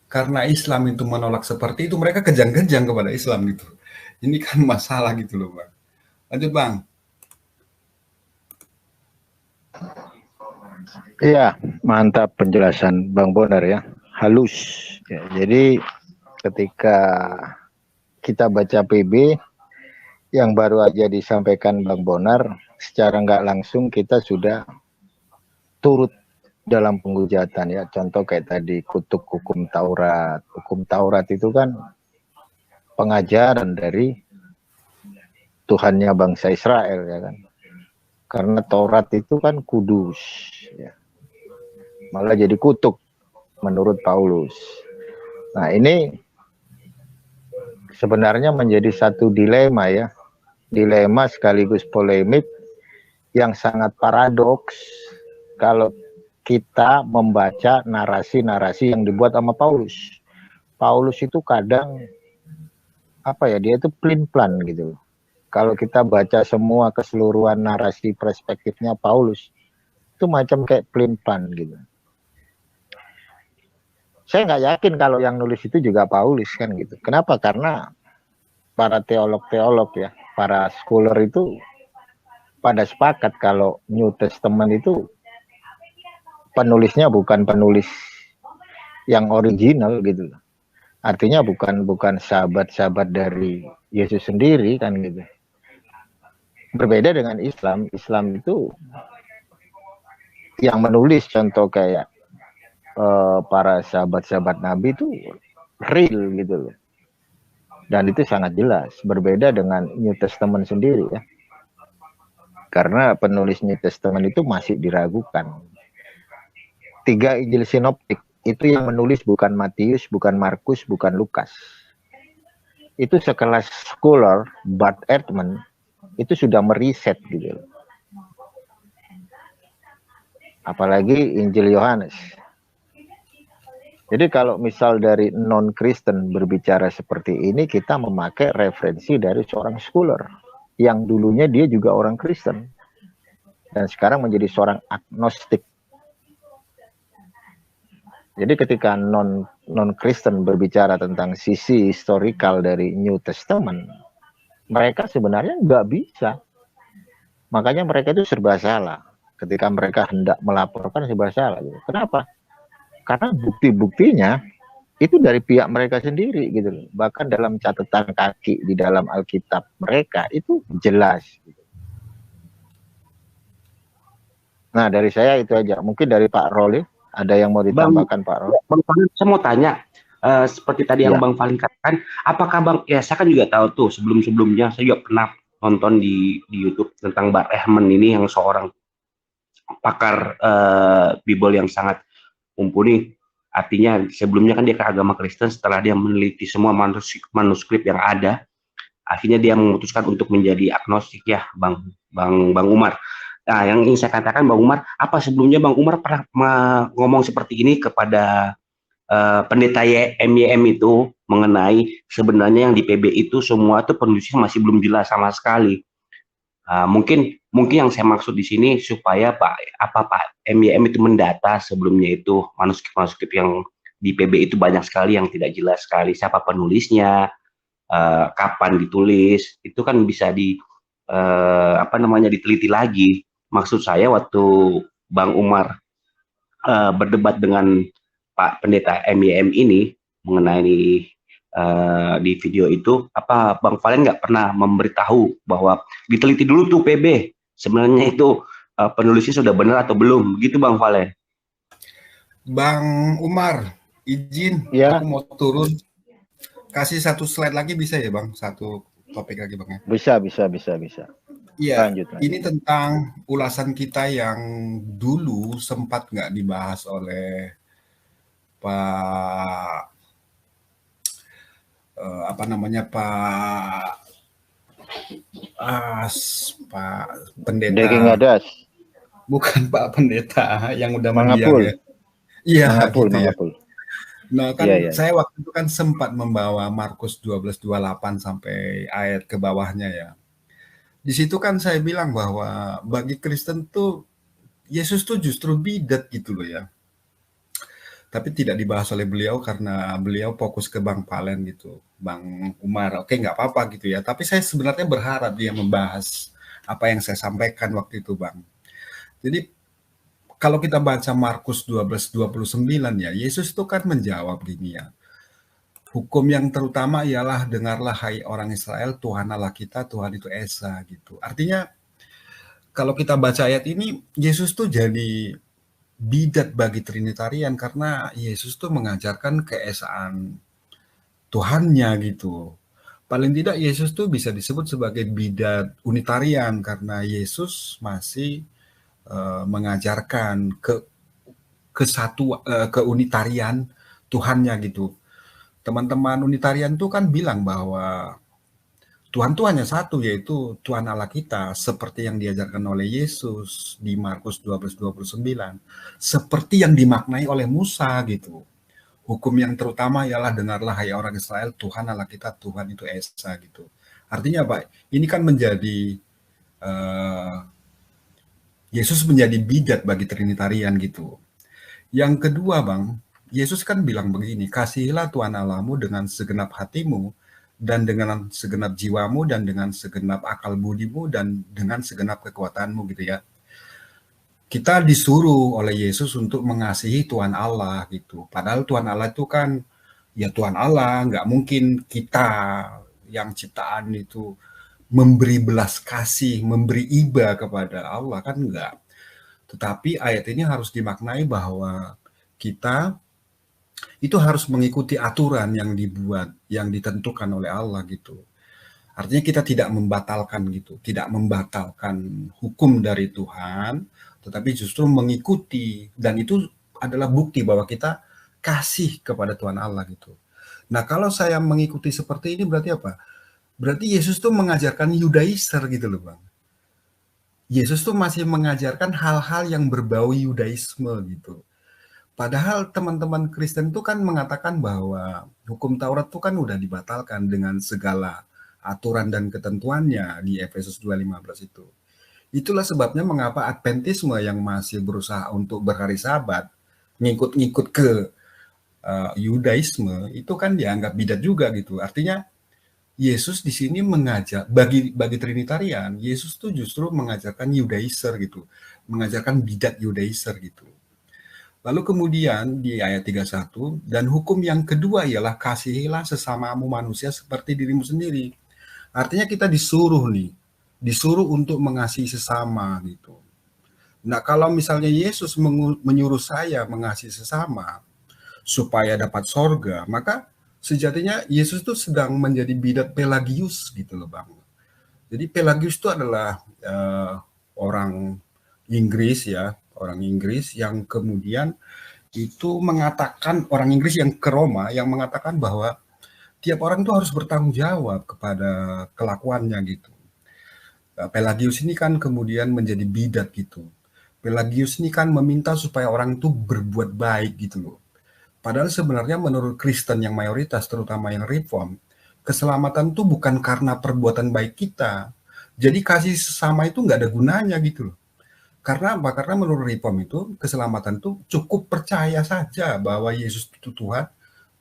karena Islam itu menolak seperti itu, mereka kejang-kejang kepada Islam gitu. Ini kan masalah gitu loh, Bang. Lanjut, Bang. Iya, mantap penjelasan Bang Bonar ya. Halus. Ya, jadi ketika kita baca PB yang baru aja disampaikan Bang Bonar, secara nggak langsung kita sudah turut dalam penghujatan ya. Contoh kayak tadi kutuk hukum Taurat. Hukum Taurat itu kan pengajaran dari Tuhannya bangsa Israel ya kan. Karena Taurat itu kan kudus ya. Malah jadi kutuk menurut Paulus. Nah, ini sebenarnya menjadi satu dilema ya. Dilema sekaligus polemik yang sangat paradoks kalau kita membaca narasi-narasi yang dibuat sama Paulus. Paulus itu kadang apa ya, dia itu pelin-pelan gitu. Kalau kita baca semua keseluruhan narasi perspektifnya Paulus, itu macam kayak pelin-pelan gitu. Saya nggak yakin kalau yang nulis itu juga Paulus kan gitu. Kenapa? Karena para teolog-teolog ya, para scholar itu pada sepakat kalau New Testament itu penulisnya bukan penulis yang original gitu. Artinya bukan sahabat-sahabat dari Yesus sendiri kan gitu. Berbeda dengan Islam. Islam itu yang menulis contoh kayak para sahabat-sahabat Nabi itu real gitu loh. Dan itu sangat jelas. Berbeda dengan New Testament sendiri ya. Karena penulis New Testament itu masih diragukan. 3 Injil sinoptik itu yang menulis bukan Matius, bukan Markus, bukan Lukas. Itu sekelas scholar Bart Ehrman itu sudah meriset gitu. Apalagi Injil Yohanes. Jadi kalau misal dari non-Kristen berbicara seperti ini, kita memakai referensi dari seorang scholar yang dulunya dia juga orang Kristen dan sekarang menjadi seorang agnostik. Jadi ketika non-Kristen berbicara tentang sisi historikal dari New Testament, mereka sebenarnya nggak bisa. Makanya mereka itu serba salah. Ketika mereka hendak melaporkan serba salah. Kenapa? Karena bukti-buktinya itu dari pihak mereka sendiri gitu loh. Bahkan dalam catatan kaki di dalam Alkitab mereka itu jelas. Nah dari saya itu aja. Mungkin dari Pak Roli. Ada yang mau ditambahkan Pak Ron? Bang Falin, saya mau tanya, seperti tadi yang Bang Falin katakan, apakah Bang, ya saya kan juga tahu tuh sebelum-sebelumnya, saya juga pernah nonton di YouTube tentang Bart Ehrman ini yang seorang pakar Bible yang sangat mumpuni. Artinya sebelumnya kan dia ke agama Kristen, setelah dia meneliti semua manuskrip yang ada, akhirnya dia memutuskan untuk menjadi agnostik ya, Bang Umar. Nah, yang ingin saya katakan Bang Umar, apa sebelumnya Bang Umar pernah ngomong seperti ini kepada pendeta MYM itu mengenai sebenarnya yang di PB itu semua itu penulisnya masih belum jelas sama sekali. Mungkin yang saya maksud di sini supaya Pak MYM itu mendata sebelumnya itu manuskrip yang di PB itu banyak sekali yang tidak jelas sekali, siapa penulisnya, kapan ditulis, itu kan bisa diteliti lagi. Maksud saya waktu Bang Umar berdebat dengan Pak Pendeta MYM ini mengenai di video itu, apa Bang Valen nggak pernah memberitahu bahwa diteliti dulu tuh PB sebenarnya itu penulisnya sudah benar atau belum, gitu Bang Valen? Bang Umar, izin, Ya. aku mau turun. Kasih satu slide lagi bisa ya Bang? Satu topik lagi Bang ya? Bisa. Iya, Lanjut. ini tentang ulasan kita yang dulu sempat nggak dibahas oleh Pak Pak Pendeta. Daging Ngadas. Bukan Pak Pendeta yang udah Mangapul. mendiang ya. Iya, Mangapul, gitu ya. Mangapul. Nah, kan Iya. saya waktu itu kan sempat membawa Markus 12:28 sampai ayat ke bawahnya ya. Di situ kan saya bilang bahwa bagi Kristen tuh Yesus tuh justru bidat gitu loh ya. Tapi tidak dibahas oleh beliau karena beliau fokus ke Bang Valen gitu, Bang Umar. Oke, nggak apa-apa gitu ya. Tapi saya sebenarnya berharap dia membahas apa yang saya sampaikan waktu itu, Bang. Jadi kalau kita baca Markus 12:29 ya, Yesus itu kan menjawab gini ya. Hukum yang terutama ialah dengarlah hai orang Israel, Tuhan Allah kita, Tuhan itu Esa gitu. Artinya kalau kita baca ayat ini, Yesus tuh jadi bidat bagi Trinitarian karena Yesus tuh mengajarkan keesaan Tuhannya gitu. Paling tidak Yesus tuh bisa disebut sebagai bidat Unitarian karena Yesus masih mengajarkan keunitarian Tuhannya gitu. Teman-teman Unitarian tuh kan bilang bahwa Tuhan tuh hanya satu, yaitu Tuhan Allah kita, seperti yang diajarkan oleh Yesus di Markus 12:29, seperti yang dimaknai oleh Musa gitu. Hukum yang terutama ialah dengarlah hai orang Israel, Tuhan Allah kita, Tuhan itu Esa gitu. Artinya apa? Ini kan menjadi Yesus menjadi bidat bagi Trinitarian gitu. Yang kedua Bang, Yesus kan bilang begini, kasihilah Tuhan Allahmu dengan segenap hatimu, dan dengan segenap jiwamu, dan dengan segenap akal budimu, dan dengan segenap kekuatanmu gitu ya. Kita disuruh oleh Yesus untuk mengasihi Tuhan Allah gitu. Padahal Tuhan Allah itu kan, ya Tuhan Allah, nggak mungkin kita yang ciptaan itu memberi belas kasih, memberi iba kepada Allah, kan enggak. Tetapi ayat ini harus dimaknai bahwa kita itu harus mengikuti aturan yang dibuat, yang ditentukan oleh Allah gitu. Artinya kita tidak membatalkan gitu, tidak membatalkan hukum dari Tuhan, tetapi justru mengikuti, dan itu adalah bukti bahwa kita kasih kepada Tuhan Allah gitu. Nah, kalau saya mengikuti seperti ini berarti apa? Berarti Yesus tuh mengajarkan Yudaiser gitu loh Bang. Yesus tuh masih mengajarkan hal-hal yang berbau Yudaisme gitu. Padahal teman-teman Kristen tuh kan mengatakan bahwa hukum Taurat tuh kan udah dibatalkan dengan segala aturan dan ketentuannya di Efesus 2:15 itu. Itulah sebabnya mengapa Adventisme yang masih berusaha untuk berhari Sabat, ngikut-ngikut ke Yudaisme, itu kan dianggap bidat juga gitu. Artinya Yesus di sini mengajak bagi Trinitarian, Yesus tuh justru mengajarkan Yudaiser gitu, mengajarkan bidat Yudaiser gitu. Lalu kemudian di ayat 31, dan hukum yang kedua ialah kasihilah sesamamu manusia seperti dirimu sendiri. Artinya kita disuruh untuk mengasihi sesama gitu. Nah, kalau misalnya Yesus menyuruh saya mengasihi sesama supaya dapat sorga, maka sejatinya Yesus itu sedang menjadi bidat Pelagius gitu loh Bang. Jadi Pelagius itu adalah orang Inggris ya, orang Inggris yang kemudian itu mengatakan, orang Inggris yang ke Roma yang mengatakan bahwa tiap orang itu harus bertanggung jawab kepada kelakuannya gitu. Pelagius ini kan kemudian menjadi bidat gitu. Pelagius ini kan meminta supaya orang itu berbuat baik gitu loh. Padahal sebenarnya menurut Kristen yang mayoritas, terutama yang reform, keselamatan itu bukan karena perbuatan baik kita. Jadi kasih sesama itu nggak ada gunanya gitu loh. Karena apa? Karena menurut reform itu, keselamatan itu cukup percaya saja bahwa Yesus itu Tuhan,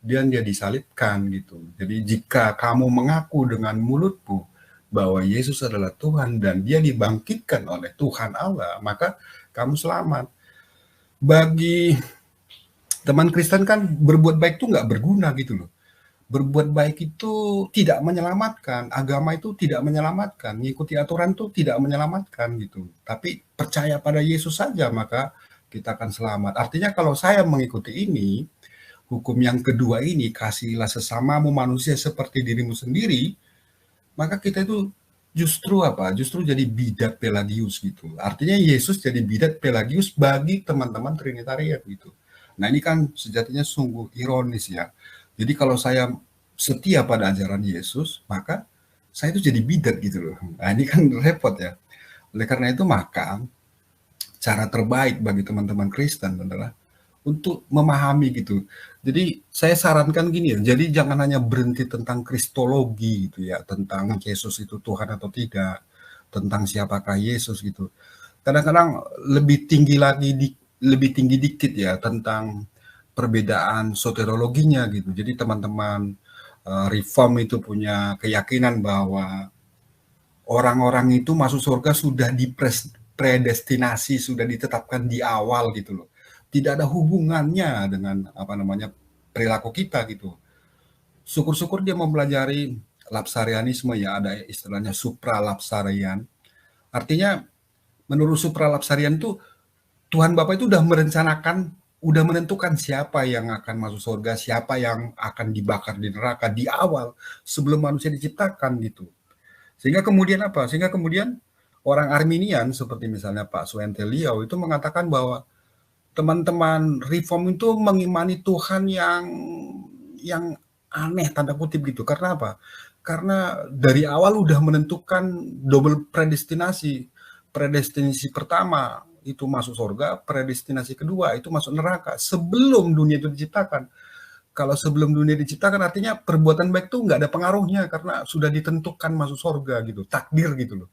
dan dia disalibkan gitu. Jadi jika kamu mengaku dengan mulutmu bahwa Yesus adalah Tuhan dan dia dibangkitkan oleh Tuhan Allah, maka kamu selamat. Bagi teman Kristen kan berbuat baik itu nggak berguna gitu loh. Berbuat baik itu tidak menyelamatkan, agama itu tidak menyelamatkan, mengikuti aturan itu tidak menyelamatkan gitu. Tapi percaya pada Yesus saja maka kita akan selamat. Artinya kalau saya mengikuti ini, hukum yang kedua ini, kasihilah sesamamu manusia seperti dirimu sendiri, maka kita itu justru apa? Justru jadi bidat Pelagius gitu. Artinya Yesus jadi bidat Pelagius bagi teman-teman Trinitarian gitu. Nah ini kan sejatinya sungguh ironis ya. Jadi kalau saya setia pada ajaran Yesus, maka saya itu jadi bidat gitu loh. Nah ini kan repot ya. Oleh karena itu maka cara terbaik bagi teman-teman Kristen adalah untuk memahami gitu. Jadi saya sarankan gini ya, jadi jangan hanya berhenti tentang kristologi gitu ya, tentang Yesus itu Tuhan atau tidak, tentang siapakah Yesus gitu. Kadang-kadang lebih tinggi dikit ya tentang perbedaan soteriologinya gitu. Jadi teman-teman Reform itu punya keyakinan bahwa orang-orang itu masuk surga sudah dipredestinasi, sudah ditetapkan di awal gitu loh. Tidak ada hubungannya dengan apa namanya perilaku kita gitu. Syukur-syukur dia mempelajari lapsarianisme ya, ada istilahnya supralapsarian. Artinya menurut supralapsarian itu Tuhan Bapa itu udah merencanakan, udah menentukan siapa yang akan masuk surga, siapa yang akan dibakar di neraka di awal sebelum manusia diciptakan gitu. Sehingga kemudian apa? Sehingga kemudian orang Arminian seperti misalnya Pak Suwente Liau itu mengatakan bahwa teman-teman Reform itu mengimani Tuhan yang aneh tanda kutip gitu. Karena apa? Karena dari awal udah menentukan double predestinasi. Predestinasi pertama itu masuk surga, predestinasi kedua itu masuk neraka sebelum dunia itu diciptakan. Kalau sebelum dunia diciptakan artinya perbuatan baik itu nggak ada pengaruhnya karena sudah ditentukan masuk surga gitu, takdir gitu loh.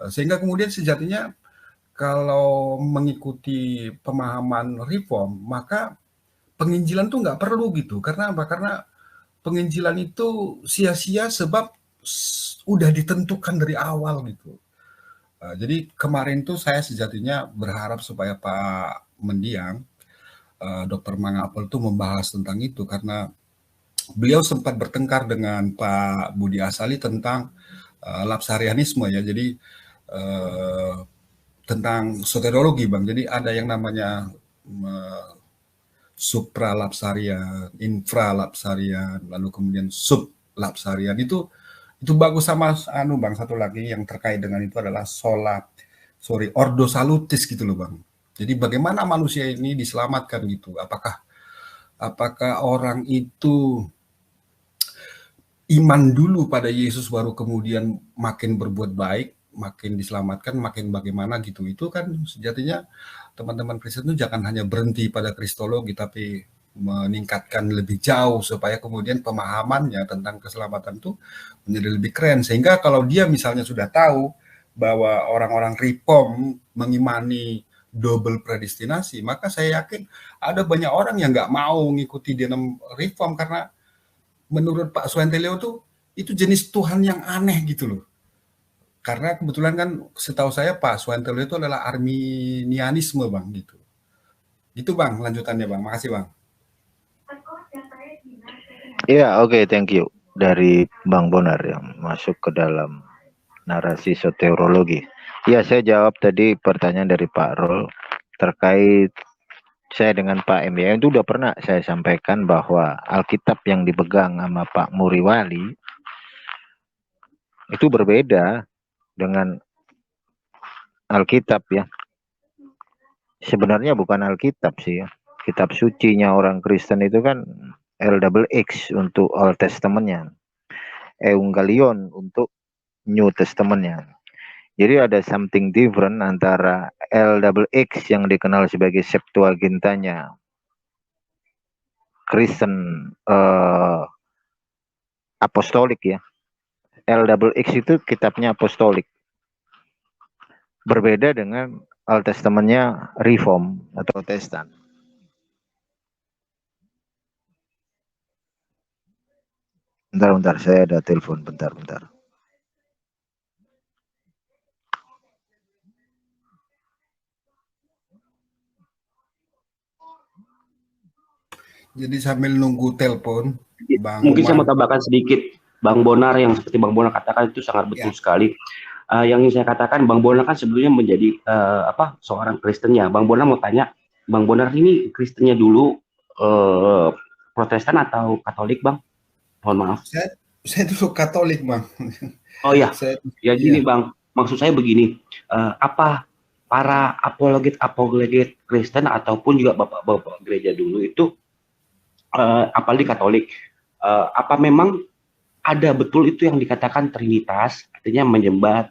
Sehingga kemudian sejatinya kalau mengikuti pemahaman Reform, maka penginjilan tuh nggak perlu gitu. Karena apa? Karena penginjilan itu sia-sia sebab udah ditentukan dari awal gitu. Jadi kemarin tuh saya sejatinya berharap supaya Pak Mendiang, Dr. Mangapel tuh membahas tentang itu karena beliau sempat bertengkar dengan Pak Budi Asali tentang lapsarianisme ya. Jadi tentang soteriologi Bang. Jadi ada yang namanya supralapsarian, infralapsarian, lalu kemudian sublapsarian itu bagus sama anu Bang, satu lagi yang terkait dengan itu adalah ordo salutis gitu loh Bang. Jadi bagaimana manusia ini diselamatkan gitu? Apakah orang itu iman dulu pada Yesus baru kemudian makin berbuat baik, makin diselamatkan, makin bagaimana gitu. Itu kan sejatinya teman-teman Kristen itu jangan hanya berhenti pada kristologi tapi meningkatkan lebih jauh supaya kemudian pemahamannya tentang keselamatan itu menjadi lebih keren. Sehingga kalau dia misalnya sudah tahu bahwa orang-orang Reform mengimani double predestinasi, maka saya yakin ada banyak orang yang nggak mau mengikuti dalam Reform karena menurut Pak Suwentelio tuh itu jenis Tuhan yang aneh gitu loh. Karena kebetulan kan setahu saya Pak Suwentelio itu adalah Arminianisme Bang gitu. Gitu Bang lanjutannya Bang. Makasih Bang. Iya, oke, thank you. Dari Bang Bonar yang masuk ke dalam narasi soteriologi. Ya, saya jawab tadi pertanyaan dari Pak Rol terkait saya dengan Pak MBM itu udah pernah saya sampaikan bahwa Alkitab yang dipegang sama Pak Muriwali itu berbeda dengan Alkitab ya. Sebenarnya bukan Alkitab sih ya. Kitab sucinya orang Kristen itu kan LXX untuk Old Testament-nya. Evangelion untuk New Testament-nya. Jadi ada something different antara LXX yang dikenal sebagai Septuagintanya Kristen apostolik ya. LXX itu kitabnya apostolik. Berbeda dengan Old Testament-nya Reform atau Protestan. Bentar, saya ada telepon, bentar. Jadi sambil nunggu telepon, Bang Mungkin saya mau Umar. tambahkan sedikit, Bang Bonar, yang seperti Bang Bonar katakan itu sangat betul Ya, sekali. Yang ingin saya katakan, Bang Bonar kan sebelumnya menjadi seorang Kristennya. Bang Bonar mau tanya, Bang Bonar ini Kristennya dulu Protestan atau Katolik, Bang? Mohon maaf. saya dulu Katolik, Bang. Oh ya, Saya, ya gini ya, Bang, maksud saya begini, apa para apologet Kristen ataupun juga bapak-bapak gereja dulu itu, apalagi Katolik, apa memang ada betul itu yang dikatakan Trinitas, artinya menyembah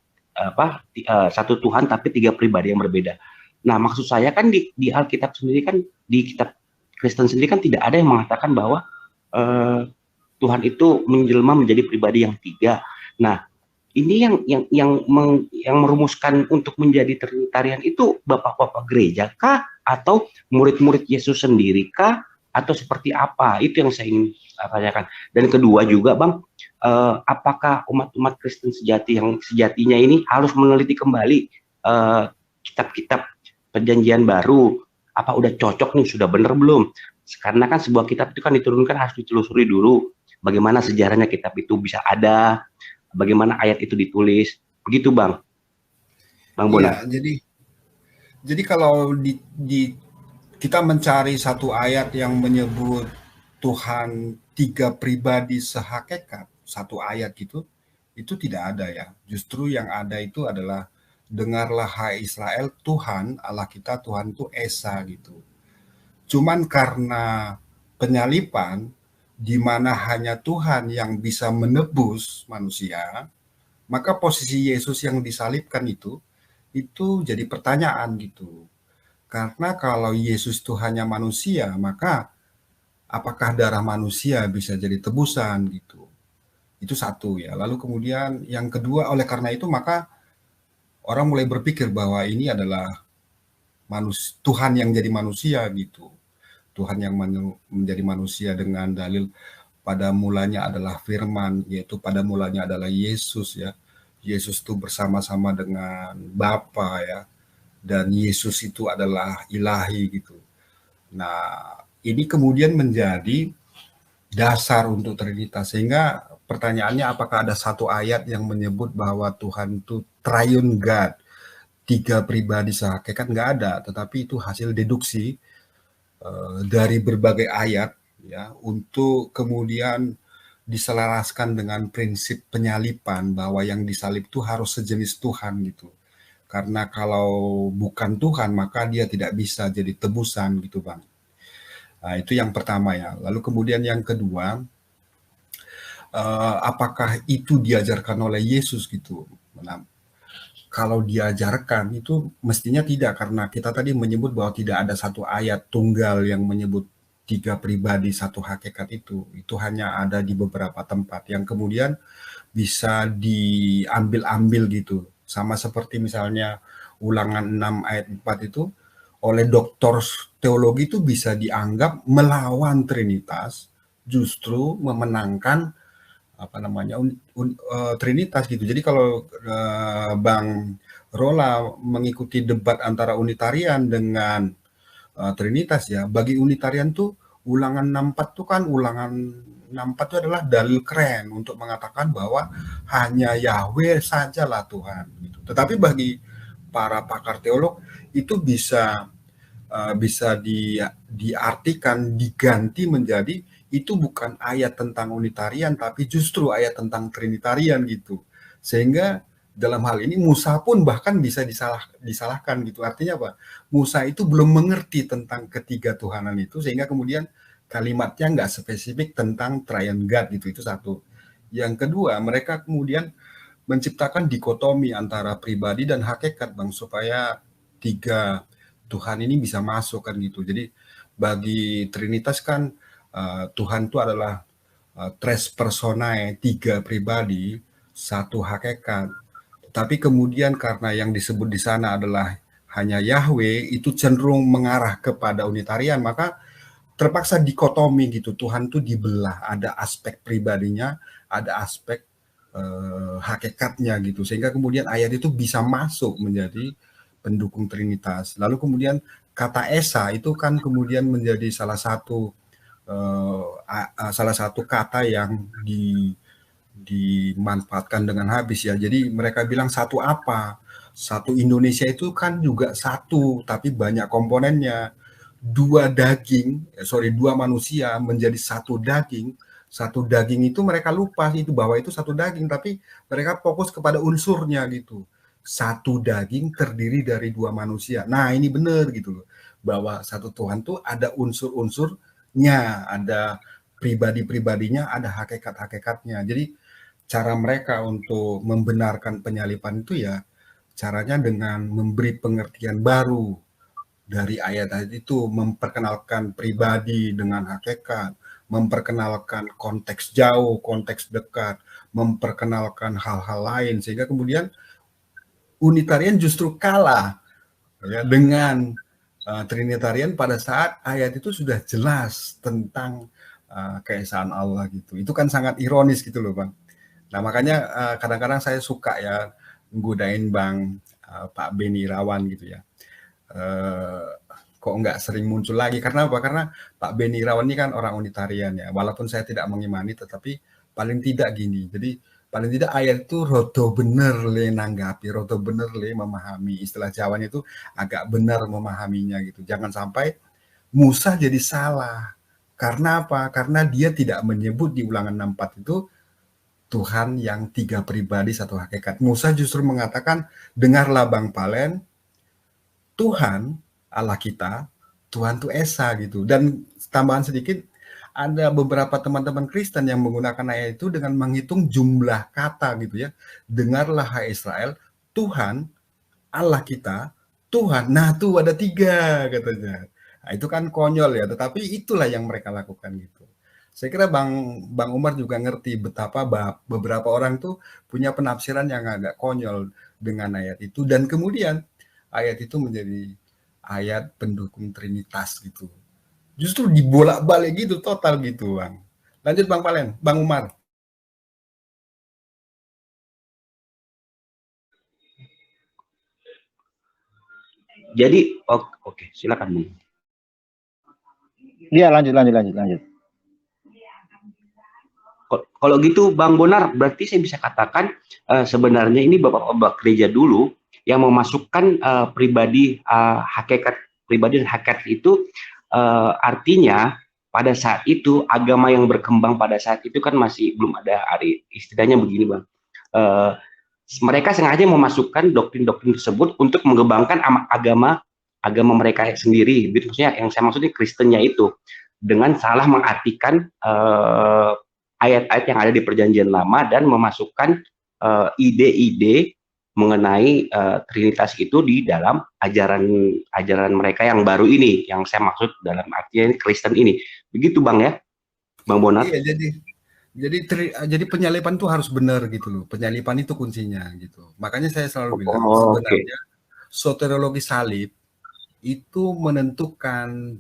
satu Tuhan tapi tiga pribadi yang berbeda. Nah, maksud saya kan di Alkitab sendiri kan, di kitab Kristen sendiri kan tidak ada yang mengatakan bahwa Tuhan itu menjelma menjadi pribadi yang tiga. Nah, ini yang merumuskan untuk menjadi Trinitarian itu bapak-bapak gereja kah, atau murid-murid Yesus sendiri kah, atau seperti apa? Itu yang saya ingin tanyakan. Dan kedua juga, Bang, apakah umat-umat Kristen sejatinya ini harus meneliti kembali kitab-kitab Perjanjian Baru? Apa udah cocok nih, sudah benar belum? Karena kan sebuah kitab itu kan diturunkan harus ditelusuri dulu bagaimana sejarahnya kitab itu bisa ada, bagaimana ayat itu ditulis, begitu Bang Bonar. iya. Jadi kalau kita mencari satu ayat yang menyebut Tuhan tiga pribadi sehakikat, satu ayat gitu, itu tidak ada ya. Justru yang ada itu adalah, dengarlah hai Israel, Tuhan Allah kita, Tuhan itu Esa gitu. Cuman karena penyalipan, di mana hanya Tuhan yang bisa menebus manusia, maka posisi Yesus yang disalibkan itu jadi pertanyaan gitu. Karena kalau Yesus itu hanya manusia, maka apakah darah manusia bisa jadi tebusan gitu. Itu satu ya. Lalu kemudian yang kedua, oleh karena itu maka orang mulai berpikir bahwa ini adalah Tuhan yang jadi manusia gitu. Tuhan yang menjadi manusia dengan dalil pada mulanya adalah firman, yaitu pada mulanya adalah Yesus ya. Yesus itu bersama-sama dengan Bapa ya. Dan Yesus itu adalah ilahi gitu. Nah, ini kemudian menjadi dasar untuk Trinitas, sehingga pertanyaannya apakah ada satu ayat yang menyebut bahwa Tuhan itu triune God, tiga pribadi sehakikat? Nggak ada, tetapi itu hasil deduksi dari berbagai ayat ya, untuk kemudian diselaraskan dengan prinsip penyalipan bahwa yang disalib itu harus sejenis Tuhan gitu. Karena kalau bukan Tuhan maka dia tidak bisa jadi tebusan gitu Bang. Nah, itu yang pertama ya. Lalu kemudian yang kedua, apakah itu diajarkan oleh Yesus gitu? Nah, kalau diajarkan itu mestinya tidak, karena kita tadi menyebut bahwa tidak ada satu ayat tunggal yang menyebut tiga pribadi satu hakikat itu. Itu hanya ada di beberapa tempat yang kemudian bisa diambil-ambil gitu. Sama seperti misalnya Ulangan 6 ayat 4 itu oleh doktor teologi itu bisa dianggap melawan Trinitas, justru memenangkan Trinitas gitu. Jadi kalau Bang Rola mengikuti debat antara Unitarian dengan Trinitas ya, bagi Unitarian tuh Ulangan 64 tuh kan, Ulangan 64 itu adalah dalil keren untuk mengatakan bahwa hanya Yahweh sajalah Tuhan gitu. Tetapi bagi para pakar teolog itu bisa diartikan, diganti menjadi itu bukan ayat tentang Unitarian, tapi justru ayat tentang Trinitarian gitu. Sehingga dalam hal ini Musa pun bahkan bisa disalahkan gitu. Artinya apa? Musa itu belum mengerti tentang ketiga Tuhanan itu, sehingga kemudian kalimatnya nggak spesifik tentang Triune God gitu. Itu satu. Yang kedua, mereka kemudian menciptakan dikotomi antara pribadi dan hakikat Bang, supaya tiga Tuhan ini bisa masuk kan gitu. Jadi bagi Trinitas kan Tuhan itu adalah tres personae, tiga pribadi, satu hakikat. Tapi kemudian karena yang disebut di sana adalah hanya Yahweh, itu cenderung mengarah kepada Unitarian, maka terpaksa dikotomi gitu. Tuhan itu dibelah, ada aspek pribadinya, ada aspek hakikatnya gitu. Sehingga kemudian ayat itu bisa masuk menjadi pendukung Trinitas. Lalu kemudian kata Esa itu kan kemudian menjadi salah satu salah satu kata yang dimanfaatkan dengan habis ya. Jadi mereka bilang satu apa? Satu Indonesia itu kan juga satu, tapi banyak komponennya. Dua manusia menjadi satu daging. Satu daging itu mereka lupa itu bahwa itu satu daging, tapi mereka fokus kepada unsurnya gitu. Satu daging terdiri dari dua manusia. Nah ini benar gitu loh, bahwa satu Tuhan tuh ada unsur-unsurnya, ada pribadi-pribadinya, ada hakikat-hakikatnya. Jadi cara mereka untuk membenarkan penyalipan itu ya caranya dengan memberi pengertian baru dari ayat-ayat itu, memperkenalkan pribadi dengan hakikat, memperkenalkan konteks jauh, konteks dekat, memperkenalkan hal-hal lain, sehingga kemudian Unitarian justru kalah ya, dengan Trinitarian pada saat ayat itu sudah jelas tentang keesaan Allah gitu. Itu kan sangat ironis gitu loh Bang. Nah makanya kadang-kadang saya suka ya nggodain Bang Pak Beni Irawan gitu ya. Kok nggak sering muncul lagi, karena apa? Karena Pak Beni Irawan ini kan orang Unitarian ya, walaupun saya tidak mengimani, tetapi paling tidak gini, jadi paling tidak ayat itu rodo bener le nanggapi, rodo bener le memahami, istilah Jawanya itu agak benar memahaminya gitu. Jangan sampai Musa jadi salah, karena apa? Karena dia tidak menyebut di Ulangan 64 itu Tuhan yang tiga pribadi satu hakikat. Musa justru mengatakan, dengarlah Bang Palen, Tuhan Allah kita, Tuhan itu Esa gitu. Dan tambahan sedikit, ada beberapa teman-teman Kristen yang menggunakan ayat itu dengan menghitung jumlah kata gitu ya. Dengarlah hai Israel, Tuhan Allah kita, Tuhan. Nah tuh ada 3 katanya. Nah, itu kan konyol ya, tetapi itulah yang mereka lakukan gitu. Saya kira Bang Umar juga ngerti betapa beberapa orang tuh punya penafsiran yang agak konyol dengan ayat itu, dan kemudian ayat itu menjadi ayat pendukung Trinitas gitu. Justru dibolak-balik gitu, total gitu Bang. Lanjut Bang Palen, Bang Umar. Jadi, oke, silakan Bang. Iya, lanjut. Kalau gitu Bang Bonar, berarti saya bisa katakan sebenarnya ini bapak-bapak gereja dulu yang memasukkan hakikat pribadi dan hakikat itu, artinya pada saat itu agama yang berkembang pada saat itu kan masih belum ada istilahnya begini Bang. Mereka sengaja memasukkan doktrin-doktrin tersebut untuk mengembangkan agama mereka sendiri. Maksudnya yang saya maksudnya Kristennya itu dengan salah mengartikan ayat-ayat yang ada di Perjanjian Lama dan memasukkan ide-ide mengenai Trinitas itu di dalam ajaran mereka yang baru ini, yang saya maksud dalam artian Kristen ini. Begitu Bang ya, Bang Bonar? Iya, jadi penyalipan itu harus benar gitu loh. Penyalipan itu kuncinya gitu. Makanya saya selalu bilang sebenarnya soteriologi salib itu menentukan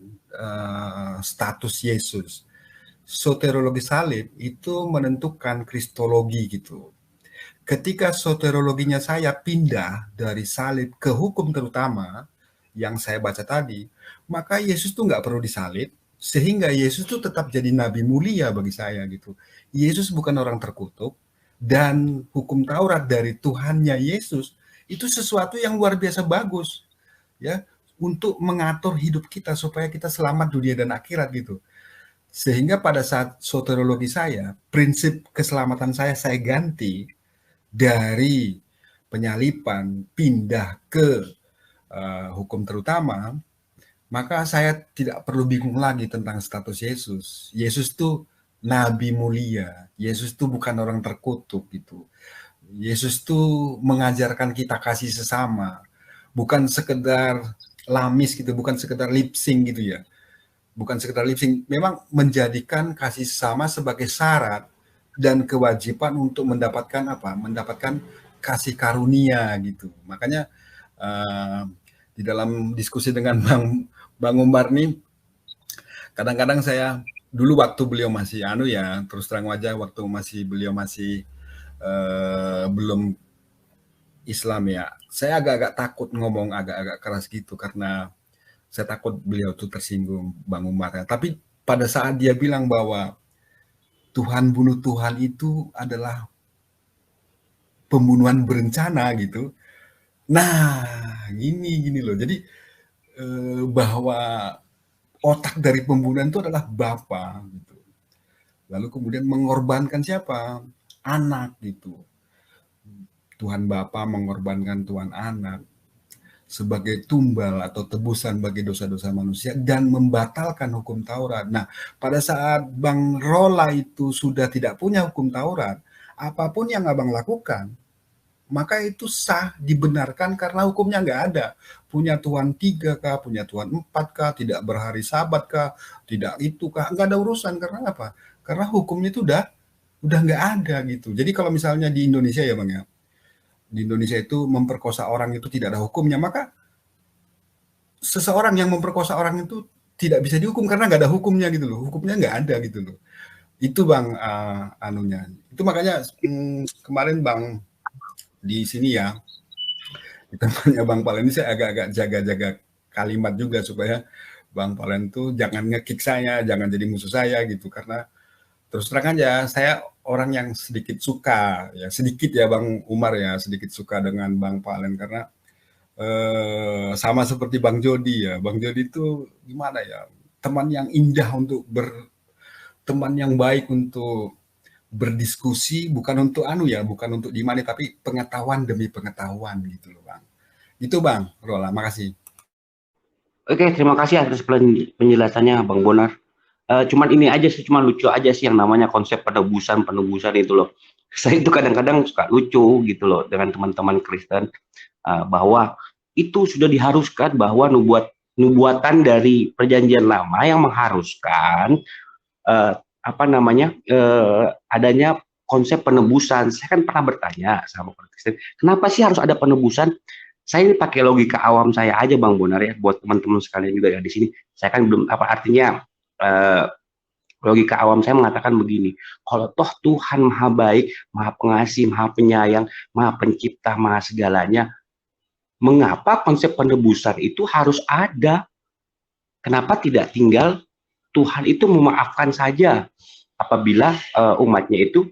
status Yesus. Soteriologi salib itu menentukan kristologi gitu. Ketika soteriologinya saya pindah dari salib ke hukum terutama yang saya baca tadi, maka Yesus tuh nggak perlu disalib, sehingga Yesus tuh tetap jadi nabi mulia bagi saya gitu. Yesus bukan orang terkutuk, dan hukum Taurat dari Tuhannya Yesus itu sesuatu yang luar biasa bagus ya, untuk mengatur hidup kita supaya kita selamat dunia dan akhirat gitu. Sehingga pada saat soteriologi saya, prinsip keselamatan saya ganti dari penyalipan pindah ke hukum terutama, maka saya tidak perlu bingung lagi tentang status Yesus. Yesus tuh nabi mulia, Yesus tuh bukan orang terkutuk gitu. Yesus tuh mengajarkan kita kasih sesama, bukan sekedar lamis gitu, bukan sekedar lip sync gitu ya. Bukan sekedar lip sync, memang menjadikan kasih sesama sebagai syarat dan kewajiban untuk mendapatkan apa? Mendapatkan kasih karunia gitu. Makanya di dalam diskusi dengan Bang Umar nih, kadang-kadang saya dulu waktu beliau masih terus terang aja, waktu beliau masih belum Islam ya, saya agak-agak takut ngomong agak-agak keras gitu karena saya takut beliau tuh tersinggung Bang Umar ya. Tapi pada saat dia bilang bahwa Tuhan bunuh Tuhan itu adalah pembunuhan berencana gitu. Nah, gini loh. Jadi bahwa otak dari pembunuhan itu adalah Bapa gitu. Lalu kemudian mengorbankan siapa? Anak gitu. Tuhan Bapa mengorbankan Tuhan Anak sebagai tumbal atau tebusan bagi dosa-dosa manusia dan membatalkan hukum Taurat. Nah, pada saat Bang Rola itu sudah tidak punya hukum Taurat, apapun yang Abang lakukan, maka itu sah, dibenarkan karena hukumnya nggak ada. Punya Tuhan 3 kah, punya Tuhan 4 kah, tidak berhari Sabat kah, tidak itu kah, nggak ada urusan. Karena apa? Karena hukumnya itu udah nggak ada gitu. Jadi kalau misalnya di Indonesia ya Bang ya, di Indonesia itu memperkosa orang itu tidak ada hukumnya, maka seseorang yang memperkosa orang itu tidak bisa dihukum karena nggak ada hukumnya gitu loh. Hukumnya nggak ada gitu loh. Itu Bang anunya. Itu makanya kemarin Bang di sini ya, di tempatnya Bang Palen ini saya agak-agak jaga-jaga kalimat juga supaya Bang Palen tuh jangan nge-kick saya, jangan jadi musuh saya gitu, karena terus terang aja saya orang yang sedikit suka ya, sedikit ya Bang Umar ya, sedikit suka dengan Bang Palen karena sama seperti Bang Jody ya. Bang Jody itu gimana ya, teman yang indah untuk teman yang baik untuk berdiskusi, bukan untuk bukan untuk dimani, tapi pengetahuan demi pengetahuan gitu loh Bang. Itu Bang Rola, makasih. Oke, terima kasih atas penjelasannya Bang Bonar. Cuman ini aja sih, cuma lucu aja sih yang namanya konsep penebusan itu loh. Saya itu kadang-kadang suka lucu gitu loh dengan teman-teman Kristen, bahwa itu sudah diharuskan, bahwa nubuatan dari perjanjian lama yang mengharuskan adanya konsep penebusan. Saya kan pernah bertanya sama orang Kristen, kenapa sih harus ada penebusan? Saya ini pakai logika awam saya aja Bang Bonar ya, buat teman-teman sekalian juga ya di sini. Saya kan belum artinya logika awam saya mengatakan begini, kalau toh Tuhan maha baik, maha pengasih, maha penyayang, maha pencipta, maha segalanya, mengapa konsep penebusan itu harus ada? Kenapa tidak tinggal Tuhan itu memaafkan saja apabila umatnya itu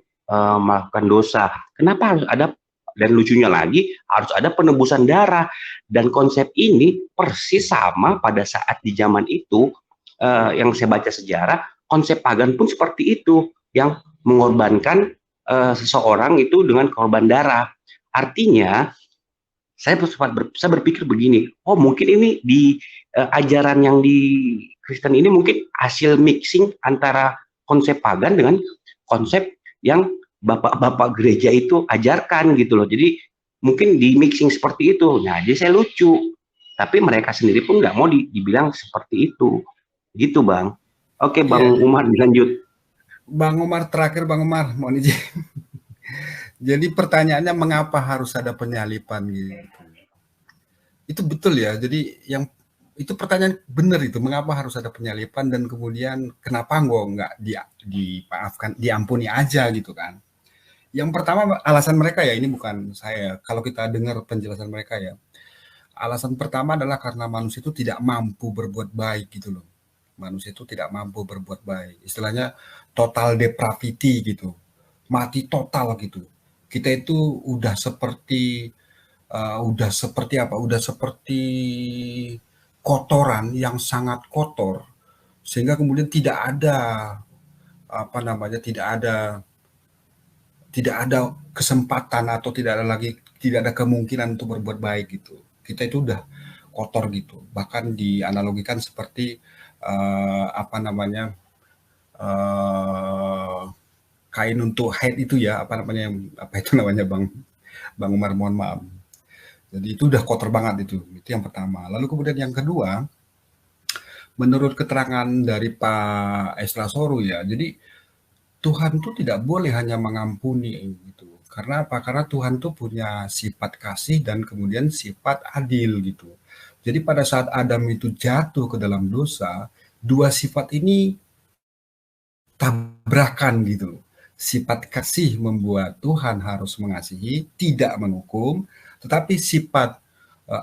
melakukan dosa? Kenapa harus ada? Dan lucunya lagi, harus ada penebusan darah. Dan konsep ini persis sama pada saat di zaman itu, yang saya baca sejarah, konsep pagan pun seperti itu, yang mengorbankan seseorang itu dengan korban darah. Artinya, saya berpikir begini, oh mungkin ini di ajaran yang di Kristen ini mungkin hasil mixing antara konsep pagan dengan konsep yang bapak-bapak gereja itu ajarkan gitu loh. Jadi mungkin di mixing seperti itu. Nah, jadi saya lucu. Tapi mereka sendiri pun nggak mau dibilang seperti itu. Gitu Bang. Oke Bang Umar, dilanjut. Bang Umar terakhir, Bang Umar, mohon izin. Jadi pertanyaannya mengapa harus ada penyalipan gitu. Itu betul ya. Jadi yang itu pertanyaan benar itu, mengapa harus ada penyalipan dan kemudian kenapa nggak dimaafkan, diampuni aja gitu kan. Yang pertama alasan mereka ya, ini bukan saya, kalau kita dengar penjelasan mereka ya, alasan pertama adalah karena manusia itu tidak mampu berbuat baik gitu loh. Manusia itu tidak mampu berbuat baik, istilahnya total depravity gitu, mati total gitu. Kita itu udah seperti kotoran yang sangat kotor, sehingga kemudian tidak ada tidak ada kesempatan atau tidak ada kemungkinan untuk berbuat baik gitu. Kita itu udah kotor gitu. Bahkan dianalogikan seperti kain untuk haid itu ya, apa itu namanya Bang Umar, mohon maaf. Jadi itu udah kotor banget itu yang pertama. Lalu kemudian yang kedua, menurut keterangan dari Pak Esra Soru ya, jadi Tuhan itu tidak boleh hanya mengampuni gitu. Karena apa? Karena Tuhan itu punya sifat kasih dan kemudian sifat adil gitu. Jadi pada saat Adam itu jatuh ke dalam dosa, dua sifat ini tabrakan gitu. Sifat kasih membuat Tuhan harus mengasihi, tidak menghukum, tetapi sifat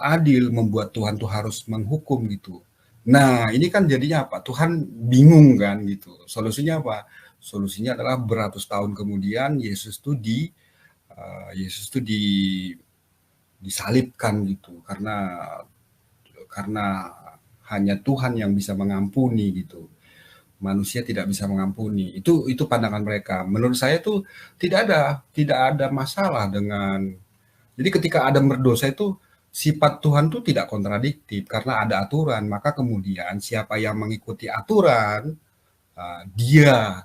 adil membuat Tuhan tuh harus menghukum gitu. Nah, ini kan jadinya apa? Tuhan bingung kan gitu. Solusinya apa? Solusinya adalah beratus tahun kemudian Yesus tuh disalibkan gitu karena hanya Tuhan yang bisa mengampuni gitu. Manusia tidak bisa mengampuni. Itu pandangan mereka. Menurut saya tuh tidak ada masalah dengan. Jadi ketika Adam berdosa itu sifat Tuhan tuh tidak kontradiktif karena ada aturan. Maka kemudian siapa yang mengikuti aturan dia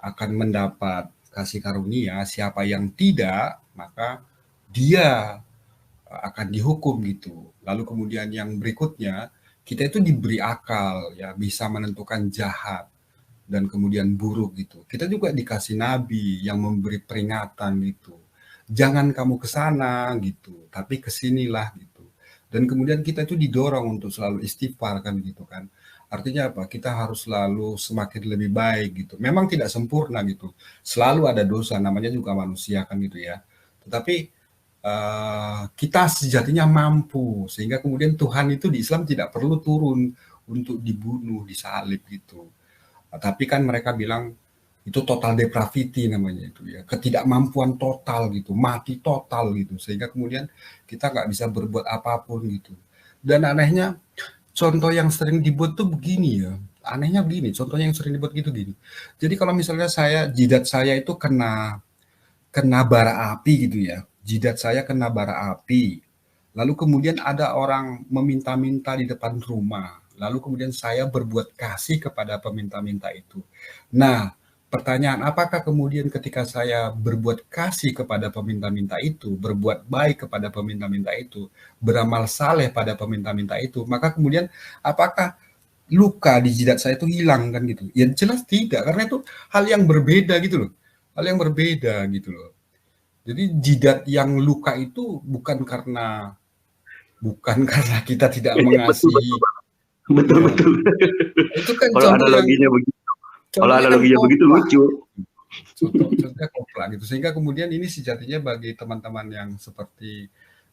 akan mendapat kasih karunia. Siapa yang tidak maka dia akan dihukum gitu. Lalu kemudian yang berikutnya kita itu diberi akal ya, bisa menentukan jahat dan kemudian buruk gitu. Kita juga dikasih nabi yang memberi peringatan gitu. Jangan kamu ke sana gitu, tapi kesinilah gitu. Dan kemudian kita itu didorong untuk selalu istighfar kan gitu kan. Artinya apa? Kita harus selalu semakin lebih baik gitu. Memang tidak sempurna gitu. Selalu ada dosa, namanya juga manusia kan gitu ya. Tetapi kita sejatinya mampu, sehingga kemudian Tuhan itu di Islam tidak perlu turun untuk dibunuh, disalib gitu. Tapi kan mereka bilang itu total depravity namanya itu ya, ketidakmampuan total gitu, mati total gitu, sehingga kemudian kita nggak bisa berbuat apapun gitu. Dan anehnya contoh yang sering dibuat tuh begini ya, anehnya begini, contohnya yang sering dibuat gitu gini. Jadi kalau misalnya jidat saya itu kena bara api gitu ya, jidat saya kena bara api, lalu kemudian ada orang meminta-minta di depan rumah, lalu kemudian saya berbuat kasih kepada peminta-minta itu. Nah, pertanyaan, apakah kemudian ketika saya berbuat kasih kepada peminta-minta itu, berbuat baik kepada peminta-minta itu, beramal saleh pada peminta-minta itu, maka kemudian apakah luka di jidat saya itu hilang kan gitu? Ya jelas tidak, karena itu hal yang berbeda gitu loh. Hal yang berbeda gitu loh. Jadi jidat yang luka itu bukan karena kita tidak mengasihi. Betul. Itu kan kalau analoginya begitu. Kalau analoginya begitu lucu. Contohnya kopla gitu. Sehingga kemudian ini sejatinya bagi teman-teman yang seperti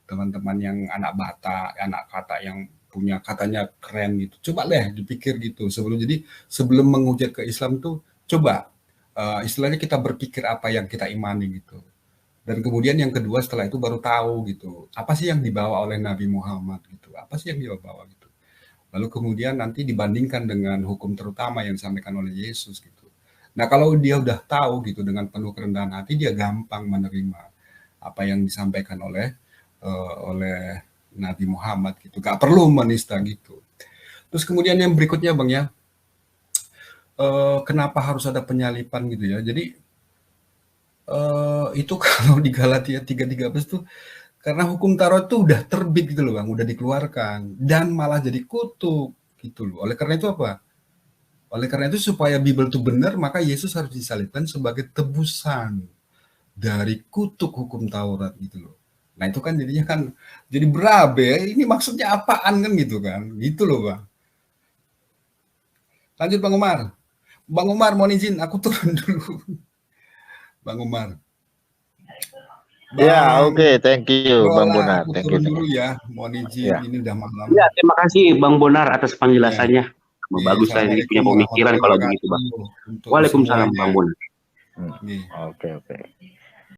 teman-teman yang anak Batak, anak kata yang punya katanya keren gitu. Coba deh dipikir gitu sebelum menghujat ke Islam tuh coba istilahnya kita berpikir apa yang kita imani gitu. Dan kemudian yang kedua setelah itu baru tahu gitu, apa sih yang dibawa oleh Nabi Muhammad gitu, apa sih yang dia bawa gitu. Lalu kemudian nanti dibandingkan dengan hukum terutama yang disampaikan oleh Yesus gitu. Nah kalau dia udah tahu gitu dengan penuh kerendahan hati, dia gampang menerima apa yang disampaikan oleh Nabi Muhammad gitu, gak perlu menista gitu. Terus kemudian yang berikutnya Bang ya, kenapa harus ada penyalipan gitu ya, jadi itu kalau di Galatia 3:13 tuh karena hukum Taurat itu udah terbit gitu loh Bang, udah dikeluarkan dan malah jadi kutuk gitu loh. Oleh karena itu apa? Oleh karena itu supaya Bible itu benar, maka Yesus harus disalibkan sebagai tebusan dari kutuk hukum Taurat gitu loh. Nah itu kan jadinya kan jadi berabe, ini maksudnya apaan kan gitu kan, gitu loh Bang. Lanjut Bang Umar. Bang Umar mohon izin aku turun dulu. Bang Umar. Ya, oke, thank you Bang Bonar. Thank you dulu ya, mohon izin ya. Ini udah malam. Ya, terima kasih Bang Bonar atas penjelasannya. Ya. Bagus saya punya pemikiran kalau begitu Bang. Waalaikumsalam Bang Bonar. Oke.